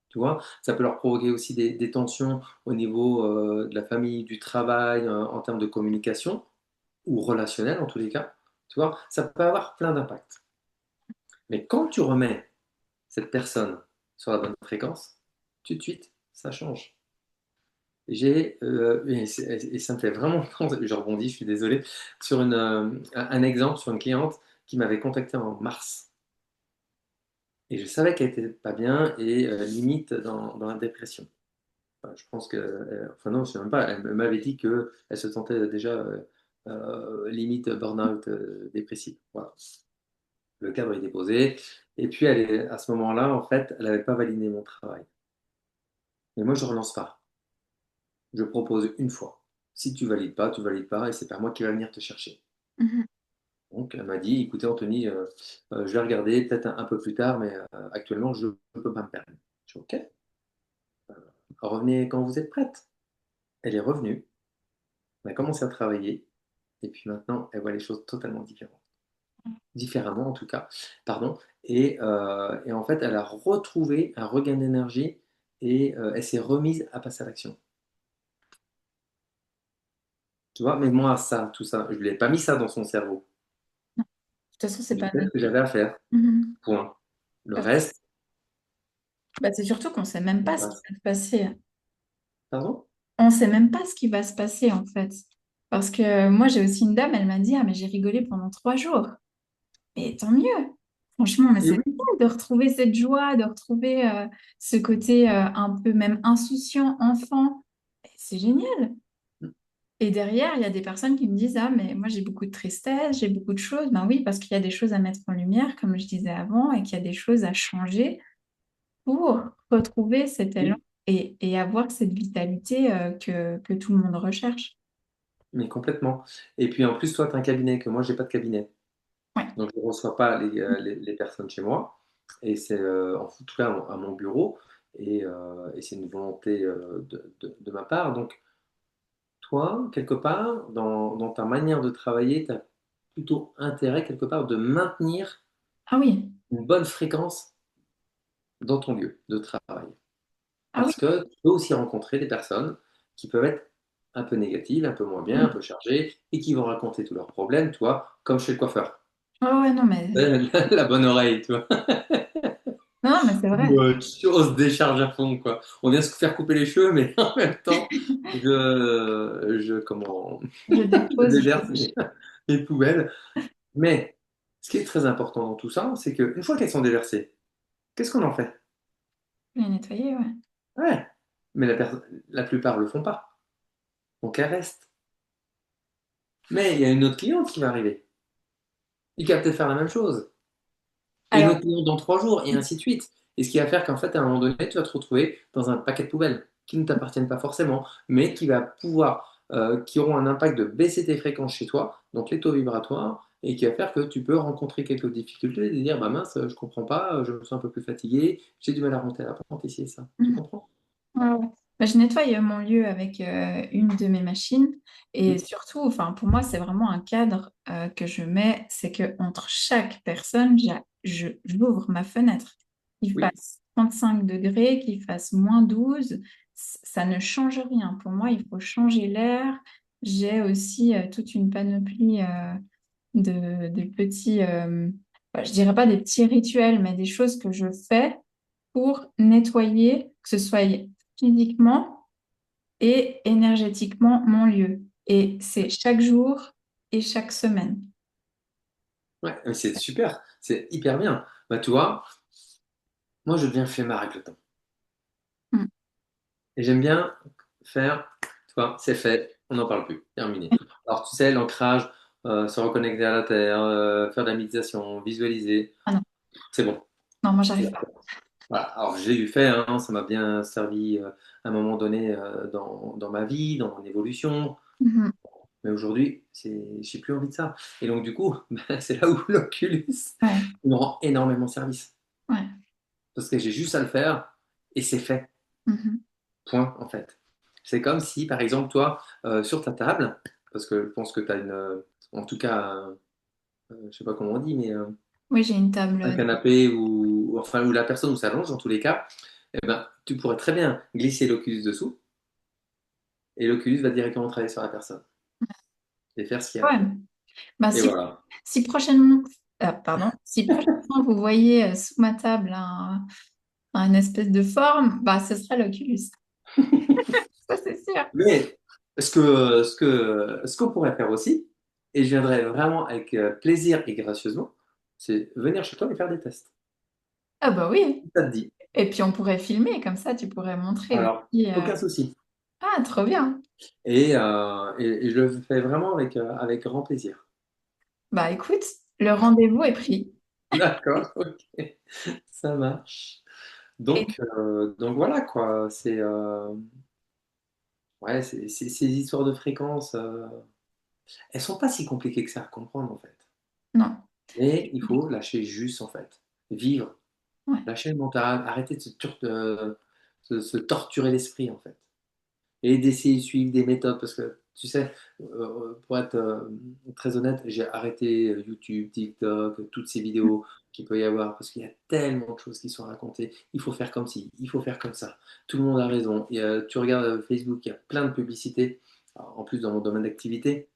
Tu vois, ça peut leur provoquer aussi des tensions au niveau de la famille, du travail, en termes de communication ou relationnel en tous les cas. Tu vois, ça peut avoir plein d'impacts. Mais quand tu remets cette personne sur la bonne fréquence, tout de suite, ça change. Et ça me fait vraiment, je rebondis, je suis désolé, sur un exemple sur une cliente qui m'avait contacté en mars. Et je savais qu'elle était pas bien et limite dans la dépression. Enfin, je pense que, enfin non, je sais même pas, elle m'avait dit qu'elle se sentait déjà limite burn-out dépressif. Voilà. Le cadre est déposé. Et puis à ce moment-là, en fait, elle n'avait pas validé mon travail. Mais moi, je relance pas. Je propose une fois. Si tu valides pas, et c'est pas moi qui va venir te chercher. Mhm. Donc, elle m'a dit, écoutez, Anthony, je vais regarder peut-être un peu plus tard, mais actuellement, je ne peux pas me permettre. Je dis, OK, revenez quand vous êtes prête. Elle est revenue, on a commencé à travailler, et puis maintenant, elle voit les choses totalement différentes. Différemment, en tout cas, pardon. Et en fait, elle a retrouvé un regain d'énergie et elle s'est remise à passer à l'action. Tu vois, mais moi, ça, tout ça, je lui ai pas mis ça dans son cerveau. De toute façon, c'est J'ai pas fait ce notre que but. j'avais à faire. Mhm. Point. Le Parce- reste, Bah, c'est surtout qu'on sait même on pas ce qui passe. va se passer. Pardon? On sait même pas ce qui va se passer, en fait. Parce que moi, j'ai aussi une dame, elle m'a dit, ah, mais j'ai rigolé pendant 3 jours. Et tant mieux. Franchement, mais Et c'est oui, génial de retrouver cette joie, de retrouver ce côté un peu même insouciant, enfant. Et c'est génial. Et derrière, il y a des personnes qui me disent, ah, mais moi j'ai beaucoup de tristesse, j'ai beaucoup de choses. Ben oui, parce qu'il y a des choses à mettre en lumière, comme je disais avant, et qu'il y a des choses à changer pour retrouver cet élan oui, et avoir cette vitalité que tout le monde recherche. mais complètement. Et puis en plus, toi, tu as un cabinet que moi, j'ai pas de cabinet. Ouais. Donc, je ne reçois pas les personnes chez moi. Et c'est en tout cas à mon bureau. Et c'est une volonté de ma part. Donc, toi, quelque part, dans ta manière de travailler, tu as plutôt intérêt, quelque part, de maintenir Ah oui, une bonne fréquence dans ton lieu de travail. ah oui. Parce que tu peux aussi rencontrer des personnes qui peuvent être un peu négatives, un peu moins bien, un Mm. peu chargées, et qui vont raconter tous leurs problèmes, toi, comme chez le coiffeur. Ah ouais, non, mais, La bonne oreille, tu vois. non, mais c'est vrai. Ouais, on se décharge à fond, quoi. On vient se faire couper les cheveux, mais en même temps, comment, Je je dépose, je déverse dépose. mes poubelles. Mais ce qui est très important dans tout ça, c'est qu'une fois qu'elles sont déversées, qu'est-ce qu'on en fait? Les nettoyer, ouais. Ouais, mais la plupart le font pas. Donc elles restent. Mais il y a une autre cliente qui va arriver. Il va peut-être faire la même chose. Et une Alors, autre cliente dans 3 jours, et ainsi de suite. Et ce qui va faire qu'en fait, à un moment donné, tu vas te retrouver dans un paquet de poubelles qui ne t'appartiennent pas forcément, mais qui va pouvoir, qui auront un impact de baisser tes fréquences chez toi, donc les taux vibratoires, et qui va faire que tu peux rencontrer quelques difficultés et dire, bah mince, je comprends pas, je me sens un peu plus fatigué, j'ai du mal à remonter à la pente ici et ça. Tu mhm. comprends? Ouais, ouais. Bah, je nettoie mon lieu avec une de mes machines et Oui, surtout, enfin, pour moi, c'est vraiment un cadre que je mets, c'est que entre chaque personne, j'ouvre ma fenêtre. Qu'il oui, fasse 35 degrés, qu'il fasse -12, ça ne change rien. Pour moi, il faut changer l'air. J'ai aussi toute une panoplie de petits, bah, je dirais pas des petits rituels, mais des choses que je fais pour nettoyer, que ce soit physiquement et énergétiquement mon lieu. Et c'est chaque jour et chaque semaine. ouais, mais c'est super, c'est hyper bien. Bah, tu vois, moi, je deviens flemmard avec le temps. Mm. Et j'aime bien faire, tu vois, c'est fait, on n'en parle plus, terminé. Alors, tu sais, l'ancrage, se reconnecter à la terre, faire de la méditation, visualiser, Ah non, c'est bon. non, moi C'est j'arrive là. pas. Voilà. Alors, j'ai eu fait, hein, ça m'a bien servi à un moment donné dans ma vie, dans mon évolution. Mhm. Mais aujourd'hui, j'ai plus envie de ça. Et donc, du coup, ben, c'est là où l'Oculus Ouais, me rend énormément service. ouais. Parce que j'ai juste à le faire et c'est fait. Mhm. Point, en fait. C'est comme si, par exemple, toi, sur ta table, parce que je pense que tu as en tout cas, je sais pas comment on dit, mais Oui, j'ai une un table. canapé ou enfin où la personne où s'allonge, dans tous les cas, eh ben, tu pourrais très bien glisser l'Oculus dessous et l'Oculus va directement travailler sur la personne et faire ce qu'il y a à Ouais. faire. Bah, Et voilà. si prochainement, pardon, si prochainement vous voyez sous ma table une espèce de forme, bah, ce sera l'Oculus. Ça, c'est sûr. Mais ce qu'on pourrait faire aussi, et je viendrais vraiment avec plaisir et gracieusement, c'est venir chez toi et faire des tests. Ah bah oui. Si ça te dit. Et puis on pourrait filmer, comme ça tu pourrais montrer Alors, aussi. aucun souci. Ah, trop bien. Et je le fais vraiment avec grand plaisir. Bah écoute, le rendez-vous est pris. D'accord, ok, ça marche. Et Donc voilà quoi, ouais, ces histoires de fréquences, elles sont pas si compliquées que ça à comprendre en fait. non. Mais il faut lâcher juste en fait, vivre, Ouais. lâcher le mental, arrêter se torturer l'esprit en fait. Et d'essayer de suivre des méthodes parce que tu sais, pour être très honnête, j'ai arrêté YouTube, TikTok, toutes ces vidéos qu'il peut y avoir parce qu'il y a tellement de choses qui sont racontées. Il faut faire comme ci, il faut faire comme ça. Tout le monde a raison. Tu regardes Facebook, il y a plein de publicités en plus dans mon domaine d'activité.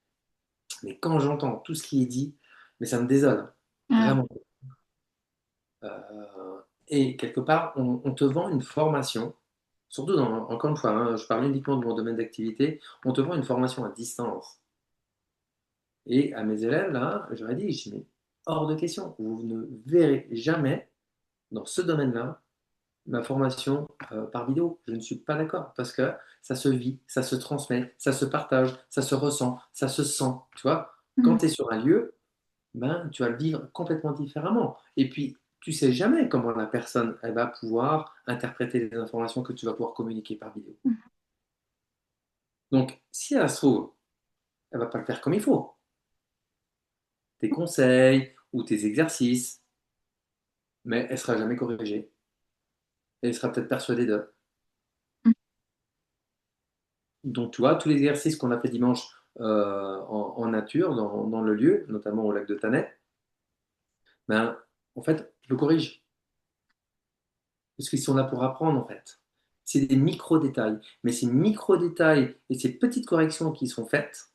Mais quand j'entends tout ce qui est dit, mais ça me désole, Ouais. vraiment. Et quelque part, on te vend une formation, surtout encore une fois, hein, je parle uniquement de mon domaine d'activité, on te vend une formation à distance. Et à mes élèves, là, j'aurais dit, je dis, mais hors de question, vous ne verrez jamais dans ce domaine-là ma formation par vidéo. Je ne suis pas d'accord parce que ça se vit, ça se transmet, ça se partage, ça se ressent, ça se sent. Tu vois, quand Mhm. tu es sur un lieu, ben, tu vas le vivre complètement différemment. Et puis, tu sais jamais comment la personne elle va pouvoir interpréter les informations que tu vas pouvoir communiquer par vidéo. Donc, si elle se trouve, elle va pas le faire comme il faut. Tes conseils ou tes exercices, mais elle sera jamais corrigée. Et elle sera peut-être persuadée de. Donc, tu vois, tous les exercices qu'on a fait dimanche en nature, dans le lieu, notamment au lac de Thanet, ben, en fait, je le corrige. Parce qu'ils sont là pour apprendre, en fait. C'est des micro-détails. Mais ces micro-détails et ces petites corrections qui sont faites,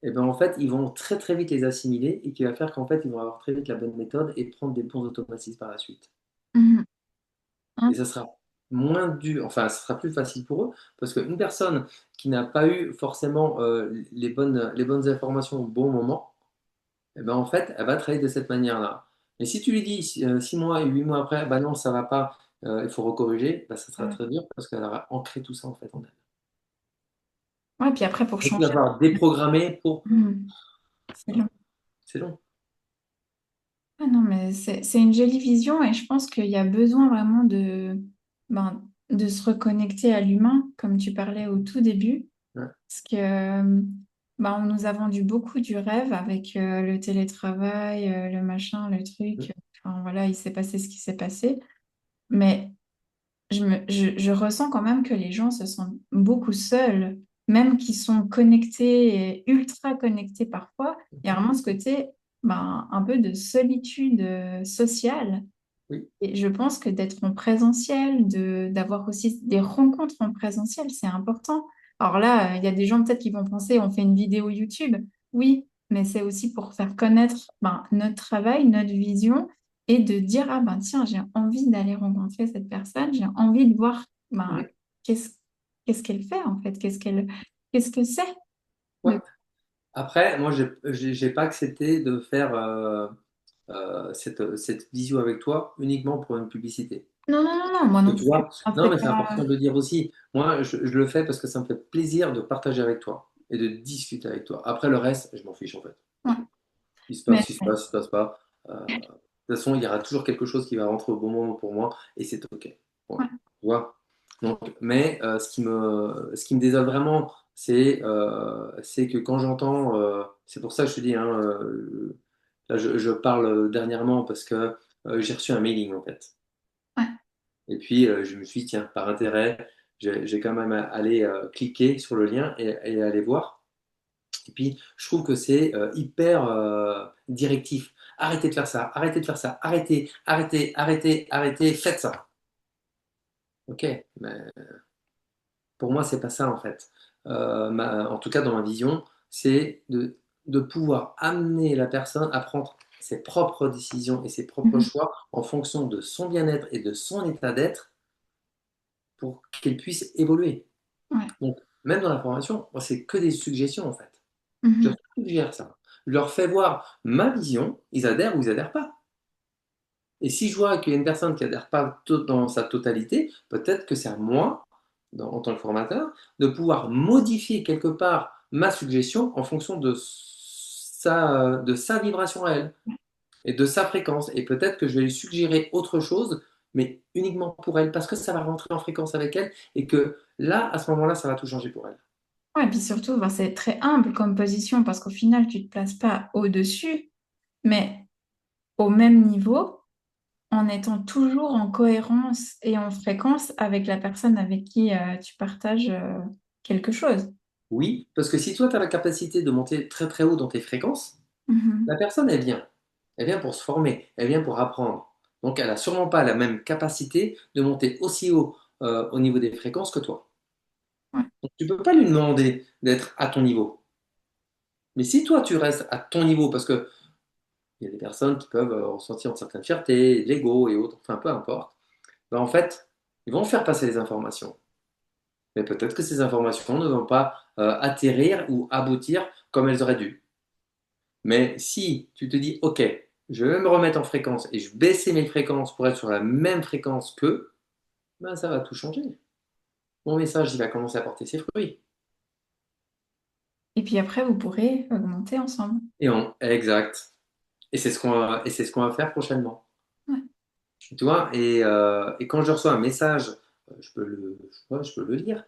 et ben, en fait, ils vont très très vite les assimiler et qui va faire qu'en fait, ils vont avoir très vite la bonne méthode et prendre des bons automatismes par la suite. Mhm. Et ça sera moins dur, enfin, ça sera plus facile pour eux, parce qu'une personne qui n'a pas eu forcément les bonnes informations au bon moment, eh ben, en fait, elle va travailler de cette manière-là. Mais si tu lui dis 6 mois et 8 mois après, bah non, ça va pas, il faut recorriger, bah, ça sera Ouais. très dur parce qu'elle aura ancré tout ça en fait en elle. Ouais, puis après, pour Et tu changer. vas falloir déprogrammer pour. Mhm. C'est long. C'est long. Ah non, mais c'est une jolie vision et je pense qu'il y a besoin vraiment de se reconnecter à l'humain, comme tu parlais au tout début. Ouais. Parce que on nous a vendu beaucoup du rêve avec le télétravail, le machin, le truc. Enfin voilà, il s'est passé ce qui s'est passé. Mais je ressens quand même que les gens se sentent beaucoup seuls, même qui sont connectés, et ultra connectés parfois. Il y a vraiment ce côté un peu de solitude sociale. Oui. Et je pense que d'être en présentiel, d'avoir aussi des rencontres en présentiel, c'est important. Alors là, il y a des gens peut-être qui vont penser, on fait une vidéo YouTube. Oui, mais c'est aussi pour faire connaître notre travail, notre vision et de dire, ah ben tiens, j'ai envie d'aller rencontrer cette personne, j'ai envie de voir Mhm. qu'est-ce qu'est-ce qu'elle fait en fait, qu'est-ce que c'est. Ouais. Après, moi, j'ai pas accepté de faire cette visio avec toi uniquement pour une publicité. Non, non, non, non, moi Que non tu plus. vois, Enfin, non, c'est mais c'est pas... important de le dire aussi. Moi, je le fais parce que ça me fait plaisir de partager avec toi et de discuter avec toi. Après, le reste, je m'en fiche en fait. Ouais. Il se passe, Mais, il se passe, il se passe pas. De toute façon, il y aura toujours quelque chose qui va rentrer au bon moment pour moi et c'est OK. Voilà. ouais. Tu vois? Donc, mais ce qui me désole vraiment, c'est que quand j'entends, c'est pour ça que je te dis, hein, là, je parle dernièrement parce que j'ai reçu un mailing en fait. Ouais. Et puis, je me suis dit, tiens, par intérêt, j'ai quand même allé cliquer sur le lien et aller voir. Et puis, je trouve que c'est hyper directif. Arrêtez de faire ça, arrêtez de faire ça, arrêtez, arrêtez, arrêtez, arrêtez, faites ça. Ok, mais pour moi, c'est pas ça en fait. En tout cas, dans ma vision, c'est de pouvoir amener la personne à prendre ses propres décisions et ses propres Mhm. choix en fonction de son bien-être et de son état d'être pour qu'elle puisse évoluer. Ouais. Donc, même dans la formation, moi, c'est que des suggestions en fait. Je Mhm. leur suggère ça. Je leur fais voir ma vision, ils adhèrent ou ils adhèrent pas. Et si je vois qu'il y a une personne qui adhère pas dans sa totalité, peut-être que c'est à moi, en tant que formateur, de pouvoir modifier quelque part ma suggestion en fonction de sa vibration à elle et de sa fréquence. Et peut-être que je vais lui suggérer autre chose, mais uniquement pour elle, parce que ça va rentrer en fréquence avec elle et que là, à ce moment-là, ça va tout changer pour elle. Ouais, et puis surtout, c'est très humble comme position parce qu'au final, tu ne te places pas au-dessus, mais au même niveau, en étant toujours en cohérence et en fréquence avec la personne avec qui tu partages quelque chose. Oui, parce que si toi, tu as la capacité de monter très très haut dans tes fréquences, la Mhm. personne, elle vient. Elle vient pour se former, elle vient pour apprendre. Donc, elle n'a sûrement pas la même capacité de monter aussi haut au niveau des fréquences que toi. Ouais. Donc, tu peux pas lui demander d'être à ton niveau. Mais si toi, tu restes à ton niveau, parce que il y a des personnes qui peuvent ressentir une certaine fierté, de l'ego et autres, enfin peu importe, ben, en fait, ils vont faire passer les informations. Mais peut-être que ces informations ne vont pas atterrir ou aboutir comme elles auraient dû. Mais si tu te dis, OK, je vais me remettre en fréquence et je baisser mes fréquences pour être sur la même fréquence qu'eux, ben ça va tout changer. Mon message, il va commencer à porter ses fruits. Et puis après, vous pourrez augmenter ensemble. Exact. Et c'est ce qu'on va faire prochainement. Ouais. Tu vois, et quand je reçois un message, ouais, je peux le lire.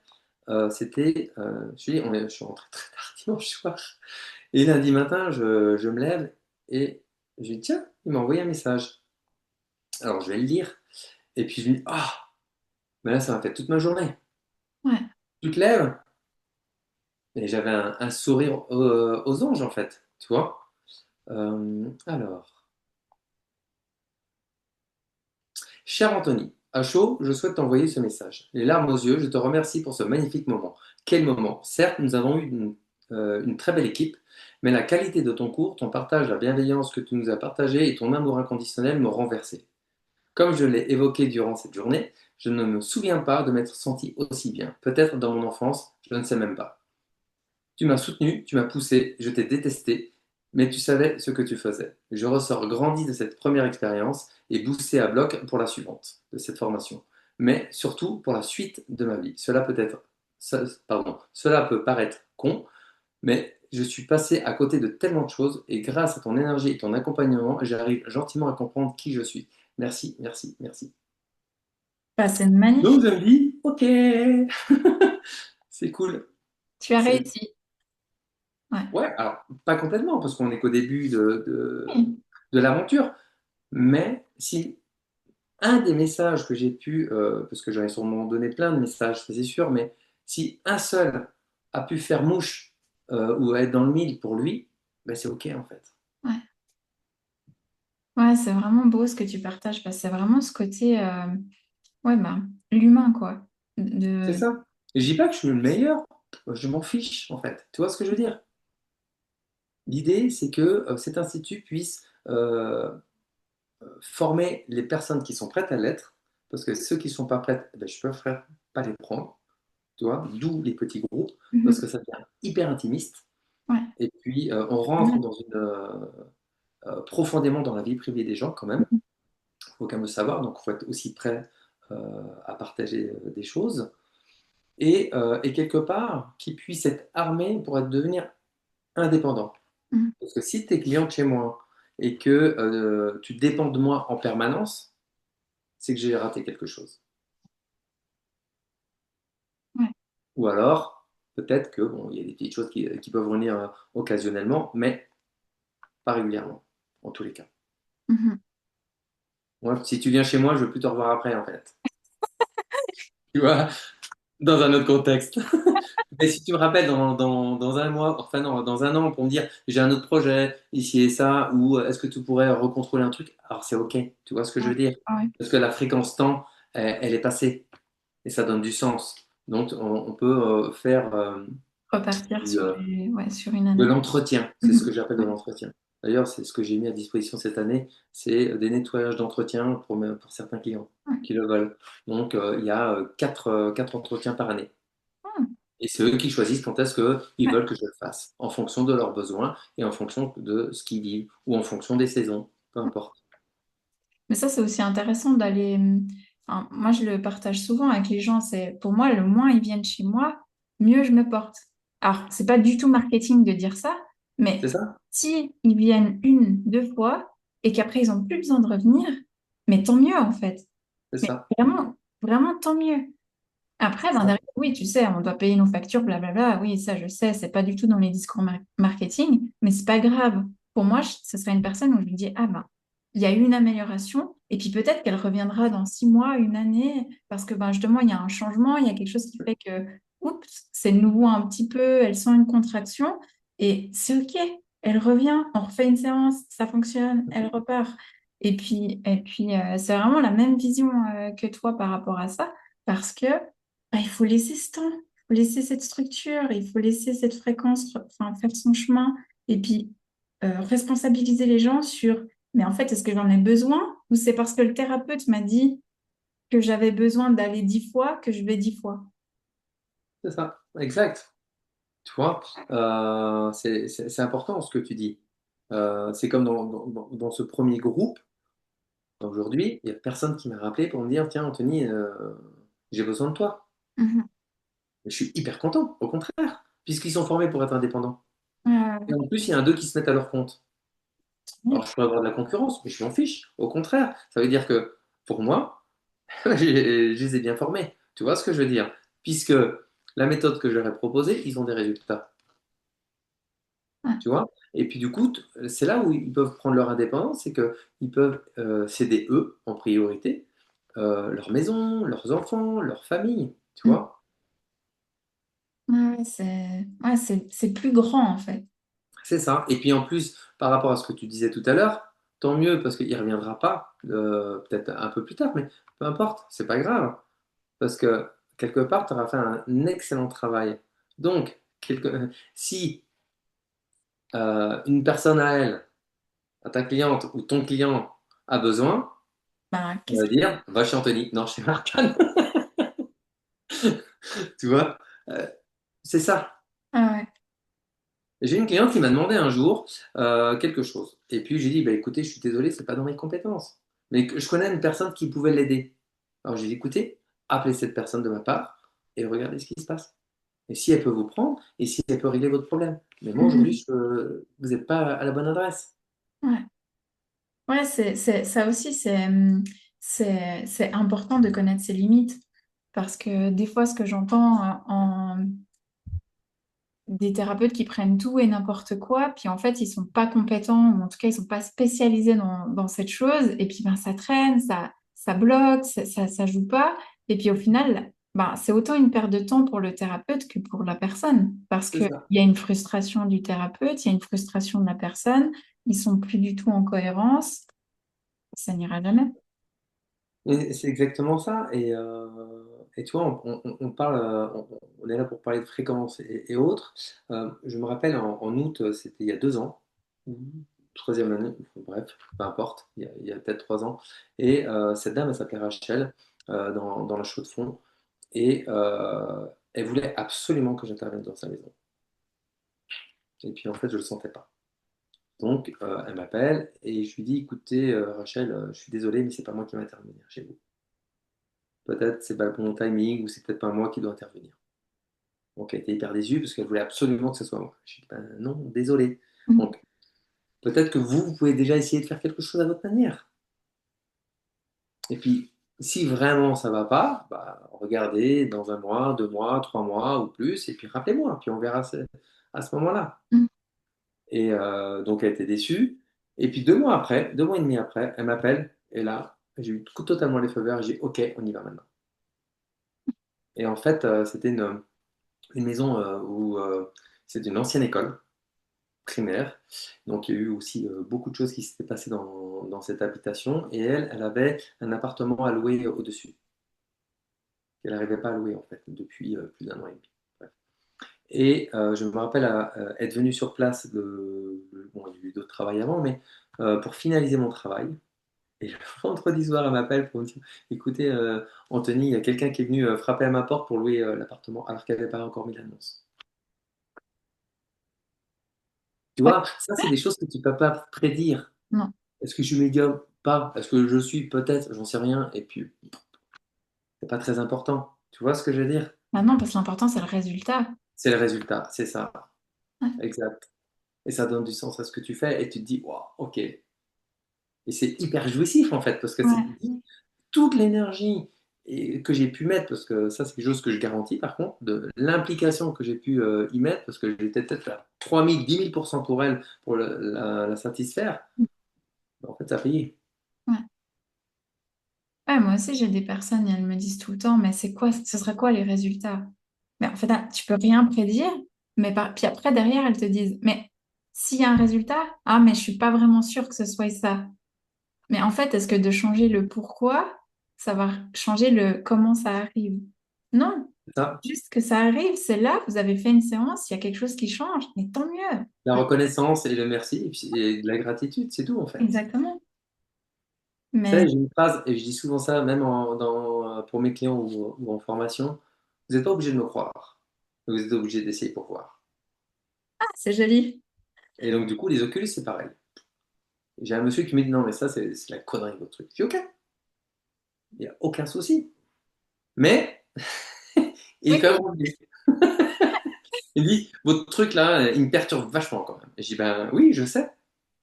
Je suis rentré très tard dimanche soir. Et lundi matin, je me lève et je dis, tiens, il m'a envoyé un message. Alors je vais le lire. Et puis je me dis, ah, mais là, ça m'a fait toute ma journée. Ouais. Tu te lèves et j'avais un sourire aux anges, en fait. Tu vois? Alors, cher Anthony, à chaud, je souhaite t'envoyer ce message. Les larmes aux yeux, je te remercie pour ce magnifique moment. Quel moment! Certes, nous avons eu une très belle équipe, mais la qualité de ton cours, ton partage, la bienveillance que tu nous as partagée et ton amour inconditionnel me renversé. Comme je l'ai évoqué durant cette journée, je ne me souviens pas de m'être senti aussi bien. Peut-être dans mon enfance, je ne sais même pas. Tu m'as soutenu, tu m'as poussé, je t'ai détesté, mais tu savais ce que tu faisais. Je ressors grandi de cette première expérience et boosté à bloc pour la suivante de cette formation. Mais surtout pour la suite de ma vie. Cela peut paraître con, mais je suis passé à côté de tellement de choses et grâce à ton énergie et ton accompagnement, j'arrive gentiment à comprendre qui je suis. Merci, merci, merci. Bah, c'est Donc magnifique. je me dis, ok, c'est cool. Tu as C'est réussi. Ouais. Ouais, alors pas complètement, parce qu'on n'est qu'au début Oui. de l'aventure. Mais si un des messages que j'ai pu, parce que j'en ai sûrement donné plein de messages, ça, c'est sûr, mais si un seul a pu faire mouche ou être dans le mille pour lui, ben c'est OK en fait. Ouais. Ouais, c'est vraiment beau ce que tu partages. Parce que c'est vraiment ce côté, ouais, bah, l'humain, quoi. C'est De... ça. Et je dis pas que je suis le meilleur, je m'en fiche en fait. Tu vois ce que je veux dire? L'idée, c'est que cet institut puisse former les personnes qui sont prêtes à l'être, parce que ceux qui ne sont pas prêts, ben, je peux faire pas les prendre, tu vois, d'où les petits groupes, parce Mhm. que ça devient hyper intimiste, Ouais. et puis on rentre Mhm. dans profondément dans la vie privée des gens quand même, il faut quand même le savoir, donc il faut être aussi prêt à partager des choses, et quelque part, qu'ils puissent être armés pour devenir indépendants. Mhm. Parce que si tu es client de chez moi et que tu dépends de moi en permanence, c'est que j'ai raté quelque chose. Ouais. Ou alors, peut-être que bon, il y a des petites choses qui peuvent venir occasionnellement, mais pas régulièrement, en tous les cas. Mhm. Moi, si tu viens chez moi, je veux plus te revoir après, en fait. Tu vois, dans un autre contexte. Mais si tu me rappelles dans un mois, enfin non, dans un an, pour me dire j'ai un autre projet, ici et ça, ou est-ce que tu pourrais recontrôler un truc, alors c'est OK. Tu vois ce que je Ouais. veux dire? Ouais. Parce que la fréquence temps, elle est passée et ça donne du sens. Donc, on peut faire Repartir du, sur ouais, sur une de année. l'entretien, c'est ce que Mhm. j'appelle de Ouais. l'entretien. D'ailleurs, c'est ce que j'ai mis à disposition cette année, c'est des nettoyages d'entretien pour certains clients Ouais. qui le veulent. Donc, il y a quatre entretiens par année. Mhm. Et c'est eux qui choisissent quand est-ce qu'ils Ouais. veulent que je le fasse, en fonction de leurs besoins et en fonction de ce qu'ils vivent, ou en fonction des saisons, peu importe. Mais ça, c'est aussi intéressant d'aller. Enfin, moi, je le partage souvent avec les gens. C'est pour moi, le moins ils viennent chez moi, mieux je me porte. Alors, c'est pas du tout marketing de dire ça, C'est mais ça? si ils viennent une, deux fois et qu'après ils ont plus besoin de revenir, mais tant mieux en fait. C'est Mais ça. vraiment, vraiment tant mieux. Après, C'est ben ça. derrière, oui, tu sais, on doit payer nos factures, blablabla. Oui, ça, je sais, c'est pas du tout dans les discours marketing, mais c'est pas grave. Pour moi, ce serait une personne où je lui dis, ah ben, il y a eu une amélioration, et puis peut-être qu'elle reviendra dans 6 mois, une année, parce que ben justement, il y a un changement, il y a quelque chose qui fait que, oups, c'est nouveau un petit peu, elle sent une contraction, et c'est OK. Elle revient, on refait une séance, ça fonctionne, elle repart. Et puis, c'est vraiment la même vision que toi par rapport à ça, parce que bah, il faut laisser ce temps. faut laisser cette structure, il faut laisser cette fréquence, enfin, faire son chemin, et puis responsabiliser les gens sur, mais en fait, est-ce que j'en ai besoin ou c'est parce que le thérapeute m'a dit que j'avais besoin d'aller 10 fois que je vais 10 fois? C'est ça, exact. Tu vois, c'est important ce que tu dis. C'est comme dans ce premier groupe. Aujourd'hui, il n'y a personne qui m'a rappelé pour me dire, tiens, Anthony, j'ai besoin de toi. Mhm. Je suis hyper content, au contraire, puisqu'ils sont formés pour être indépendants. Et Ouais, en plus, il y a un d'eux qui se met à leur compte. ouais. Alors, je peux avoir de la concurrence, mais je m'en fiche. Au contraire, ça veut dire que pour moi, je les ai bien formés. Tu vois ce que je veux dire? Puisque la méthode que je leur ai proposée, ils ont des résultats. Ouais. Tu vois? Et puis du coup, c'est là où ils peuvent prendre leur indépendance, c'est qu'ils peuvent s'aider eux en priorité, leur maison, leurs enfants, leur famille. Tu Mm. vois? Ouais, c'est plus grand en fait. C'est ça. Et puis en plus, par rapport à ce que tu disais tout à l'heure, tant mieux parce qu'il ne reviendra pas, peut-être un peu plus tard, mais peu importe, c'est pas grave. Parce que quelque part, tu auras fait un excellent travail. Donc, si une personne à elle, à ta cliente ou ton client a besoin, Bah, on qu'est-ce va que... dire, va chez Anthony. Non, chez Martin. Tu vois? Euh, c'est ça. Ah ouais. J'ai une cliente qui m'a demandé un jour quelque chose. Et puis j'ai dit, bah, écoutez, je suis désolé, c'est pas dans mes compétences. Mais je connais une personne qui pouvait l'aider. Alors j'ai dit, écoutez, appelez cette personne de ma part et regardez ce qui se passe. Et si elle peut vous prendre, et si elle peut régler votre problème. Mais moi aujourd'hui, Mhm. vous n'êtes pas à la bonne adresse. Ouais. Ouais, ça aussi, c'est important de connaître ses limites. Parce que des fois, ce que j'entends en des thérapeutes qui prennent tout et n'importe quoi, puis en fait, ils sont pas compétents, ou en tout cas, ils sont pas spécialisés dans cette chose, et puis ben, ça traîne, ça bloque, ça joue pas. Et puis au final, ben, c'est autant une perte de temps pour le thérapeute que pour la personne. Parce C'est qu'il ça. y a une frustration du thérapeute, il y a une frustration de la personne, ils sont plus du tout en cohérence, ça n'ira jamais. Et c'est exactement ça. Et tu vois, on parle, on est là pour parler de fréquences et autres. Je me rappelle en août, c'était il y a 2 ans, ou troisième année, bref, peu importe, il y a peut-être 3 ans. Et cette dame, elle s'appelait Rachel, dans la chaux de fonds. Et elle voulait absolument que j'intervienne dans sa maison. Et puis en fait, je ne le sentais pas. Donc, elle m'appelle et je lui dis, écoutez, Rachel, je suis désolé, mais c'est pas moi qui vais intervenir chez vous. Peut-être c'est pas le bon timing ou c'est peut-être pas moi qui dois intervenir. Donc elle était hyper déçue parce qu'elle voulait absolument que ce soit moi. Je dis, ben non, désolé. Mhm. Donc peut-être que vous pouvez déjà essayer de faire quelque chose à votre manière. Et puis, si vraiment ça va pas, bah, regardez dans un mois, 2 mois, 3 mois ou plus, et puis rappelez-moi, puis on verra à ce moment-là. Mhm. Et donc elle était déçue. Et puis 2 mois après, 2 mois et demi après, elle m'appelle, et là, j'ai eu totalement les feux verts, et j'ai dit, ok, on y va maintenant. Et en fait, c'était une maison où c'est une ancienne école primaire. Donc il y a eu aussi beaucoup de choses qui s'étaient passées dans cette habitation. Et elle avait un appartement à louer au-dessus, qu'elle n'arrivait pas à louer en fait depuis plus d'1 an et demi. Bref. Et je me rappelle être venu sur place, bon, il y a eu d'autres travails avant, mais pour finaliser mon travail. Et le vendredi soir, elle m'appelle pour me dire, écoutez, Anthony, il y a quelqu'un qui est venu frapper à ma porte pour louer l'appartement alors qu'elle n'avait pas encore mis l'annonce. Tu Ouais, vois, ça, c'est des choses que tu ne peux pas prédire. non. Est-ce que je suis médium? Pas. Est-ce que je suis? Peut-être, j'en sais rien. Et puis, c'est pas très important. Tu vois ce que je veux dire? Bah non, parce que l'important, c'est le résultat. C'est le résultat, c'est ça. Ouais. Exact. Et ça donne du sens à ce que tu fais et tu te dis, waouh, ok. Et c'est hyper jouissif en fait, parce que Ouais. toute l'énergie que j'ai pu mettre, parce que ça, c'est quelque chose que je garantis par contre, de l'implication que j'ai pu y mettre, parce que j'étais peut-être à 3000, 10 000 pour elle, pour la satisfaire, en fait, ça a payé. Ouais. Ouais, moi aussi, j'ai des personnes et elles me disent tout le temps, mais c'est quoi, ce serait quoi les résultats? Mais en fait, ah, tu peux rien prédire, mais puis après, derrière, elles te disent, mais s'il y a un résultat, ah, mais je suis pas vraiment sûre que ce soit ça. Mais en fait, est-ce que de changer le pourquoi, ça va changer le comment ça arrive? Non. C'est ça. Juste que ça arrive, c'est là, vous avez fait une séance, il y a quelque chose qui change, mais tant mieux. La reconnaissance et le merci, et de la gratitude, c'est tout en fait. Exactement. Vous Mais savez, j'ai une phrase, et je dis souvent ça, même pour mes clients ou en formation, vous n'êtes pas obligé de me croire, vous êtes obligé d'essayer pour voir. c'est joli. Et donc, du coup, les Oculus, c'est pareil. J'ai un monsieur qui me dit, non, mais ça, c'est la connerie, votre truc. Je dis, ok, il n'y a aucun souci. Mais, il est Oui, quand même revenu. Il dit, votre truc là, il me perturbe vachement quand même. Et je dis, ben oui, je sais.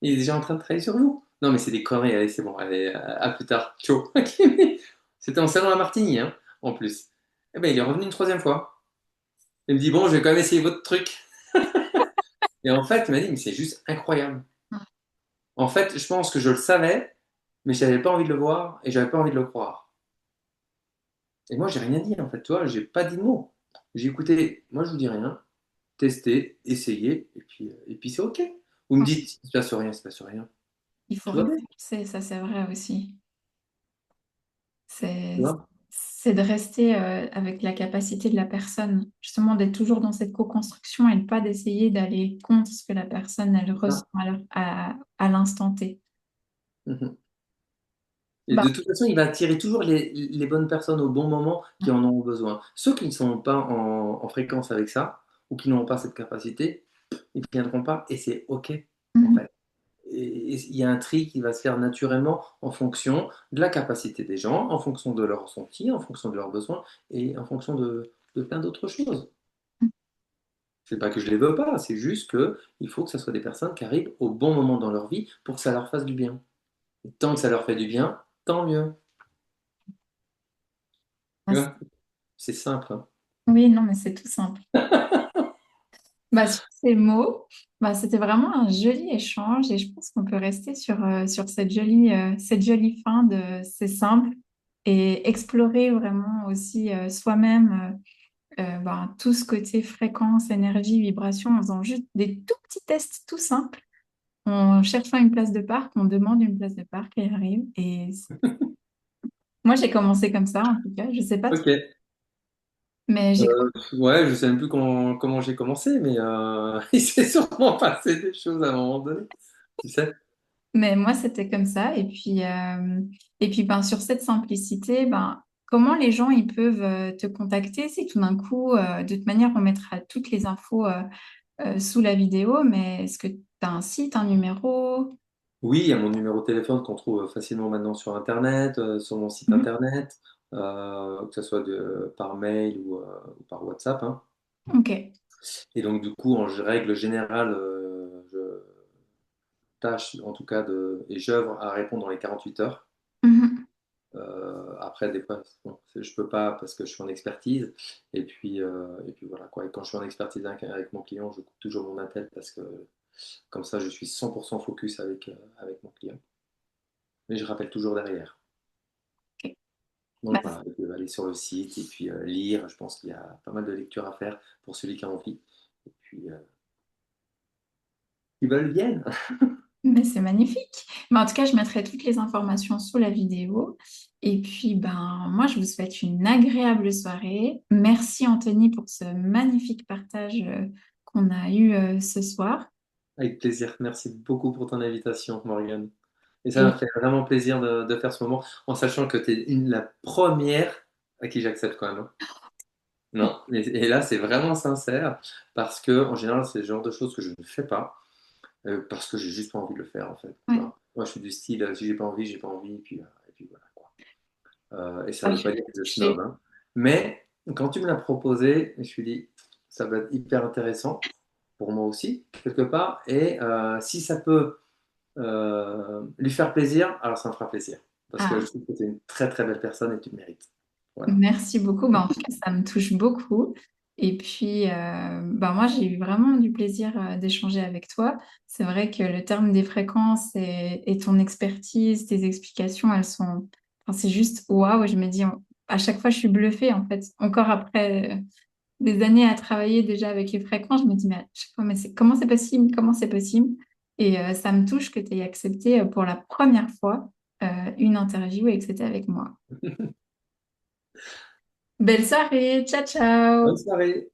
Il est déjà en train de travailler sur vous. Non, mais c'est des conneries, allez, c'est bon, allez, à plus tard. Ciao. C'était en salon à Martigny, hein, en plus. Et ben, il est revenu une troisième fois. Il me dit, bon, je vais quand même essayer votre truc. Et en fait, il m'a dit, mais c'est juste incroyable. En fait, je pense que je le savais, mais je n'avais pas envie de le voir et j'avais pas envie de le croire. Et moi, j'ai rien dit, en fait, toi, j'ai pas dit de mots. J'ai écouté, moi, je vous dis rien, testez, essayez, et puis c'est OK. Vous me dites, il se passe rien, il se passe rien. il faut Tout va bien, recommencer, ça c'est vrai aussi. tu C'est, vois. c'est de rester avec la capacité de la personne, justement d'être toujours dans cette co-construction et pas d'essayer d'aller contre ce que la personne elle ressent Ça. à l'instant T. Mhm. Et Bah, de toute façon, il va attirer toujours les bonnes personnes au bon moment qui en ont besoin. Ceux qui ne sont pas en fréquence avec ça, ou qui n'ont pas cette capacité, ils ne viendront pas, et c'est OK, en mhm. fait. Et il y a un tri qui va se faire naturellement en fonction de la capacité des gens, en fonction de leur ressenti, en fonction de leurs besoins, et en fonction de plein d'autres choses. C'est pas que je les veux pas, c'est juste que il faut que ce soit des personnes qui arrivent au bon moment dans leur vie pour que ça leur fasse du bien. Et tant que ça leur fait du bien, tant mieux. Tu vois, c'est simple, hein. Oui, non, mais c'est tout simple. Bah, sur ces mots, bah, c'était vraiment un joli échange et je pense qu'on peut rester sur cette jolie fin de C'est simple et explorer vraiment aussi soi-même bah, tout ce côté fréquence, énergie, vibration en faisant juste des tout petits tests tout simples. En cherchant une place de parc, on demande une place de parc et elle arrive. Moi, j'ai commencé comme ça en tout cas, je sais pas toi, Ok. mais j'ai Ouais, je sais même plus comment j'ai commencé, mais il s'est sûrement passé des choses à un moment donné. Tu sais? Mais moi, c'était comme ça. Et puis ben, sur cette simplicité, ben, comment les gens ils peuvent te contacter si tout d'un coup, de toute manière, on mettra toutes les infos sous la vidéo, mais est-ce que tu as un site, un numéro? Oui, il y a mon numéro de téléphone qu'on trouve facilement maintenant sur Internet, sur mon site Mhm. Internet, que ce soit par mail ou par WhatsApp, hein. Ok. Et donc, du coup, en règle générale, je tâche en tout cas et j'œuvre à répondre dans les 48 heures. Mhm. Après, des fois, bon, je peux pas parce que je suis en expertise. Et puis voilà quoi. Et quand je suis en expertise avec mon client, je coupe toujours mon appel parce que comme ça, je suis 100% focus avec mon client. Mais je rappelle toujours derrière. Ok. Donc Bah, voilà, aller sur le site et puis lire. Je pense qu'il y a pas mal de lectures à faire pour celui qui a envie. Et puis, ils veulent viennent. mais c'est magnifique. Mais en tout cas, je mettrai toutes les informations sous la vidéo. Et puis, ben, moi, je vous souhaite une agréable soirée. Merci, Anthony, pour ce magnifique partage qu'on a eu ce soir. Avec plaisir. Merci beaucoup pour ton invitation, Morgane. Et ça Et m'a fait vraiment plaisir de faire ce moment en sachant que tu es la première à qui j'accepte quand même, hein. Non, et là, c'est vraiment sincère parce que en général, c'est le genre de choses que je ne fais pas parce que j'ai juste pas envie de le faire en fait. Tu ouais. vois. Moi, je suis du style si j'ai pas envie, et puis voilà quoi. Et ça Ah, ne je veut pas suis dire que je snob, touchée. hein. Mais quand tu me l'as proposé, je me suis dit, ça va être hyper intéressant pour moi aussi, quelque part. Et si ça peut lui faire plaisir, alors ça me fera plaisir. Parce que je Ah, trouve que tu es une très très belle personne et tu le mérites. Voilà. merci beaucoup. Bah, en tout cas, ça me touche beaucoup. Et puis, bah, moi, j'ai eu vraiment du plaisir d'échanger avec toi. C'est vrai que le terme des fréquences et ton expertise, tes explications, elles sont... Enfin, c'est juste waouh. Je me dis, à chaque fois, je suis bluffée, en fait. Encore après des années à travailler déjà avec les fréquences, je me dis, mais à chaque fois, mais comment c'est possible? Comment c'est possible? Et ça me touche que tu aies accepté pour la première fois une interview et que c'était avec moi. Belle soirée, ciao Bonne ciao! soirée.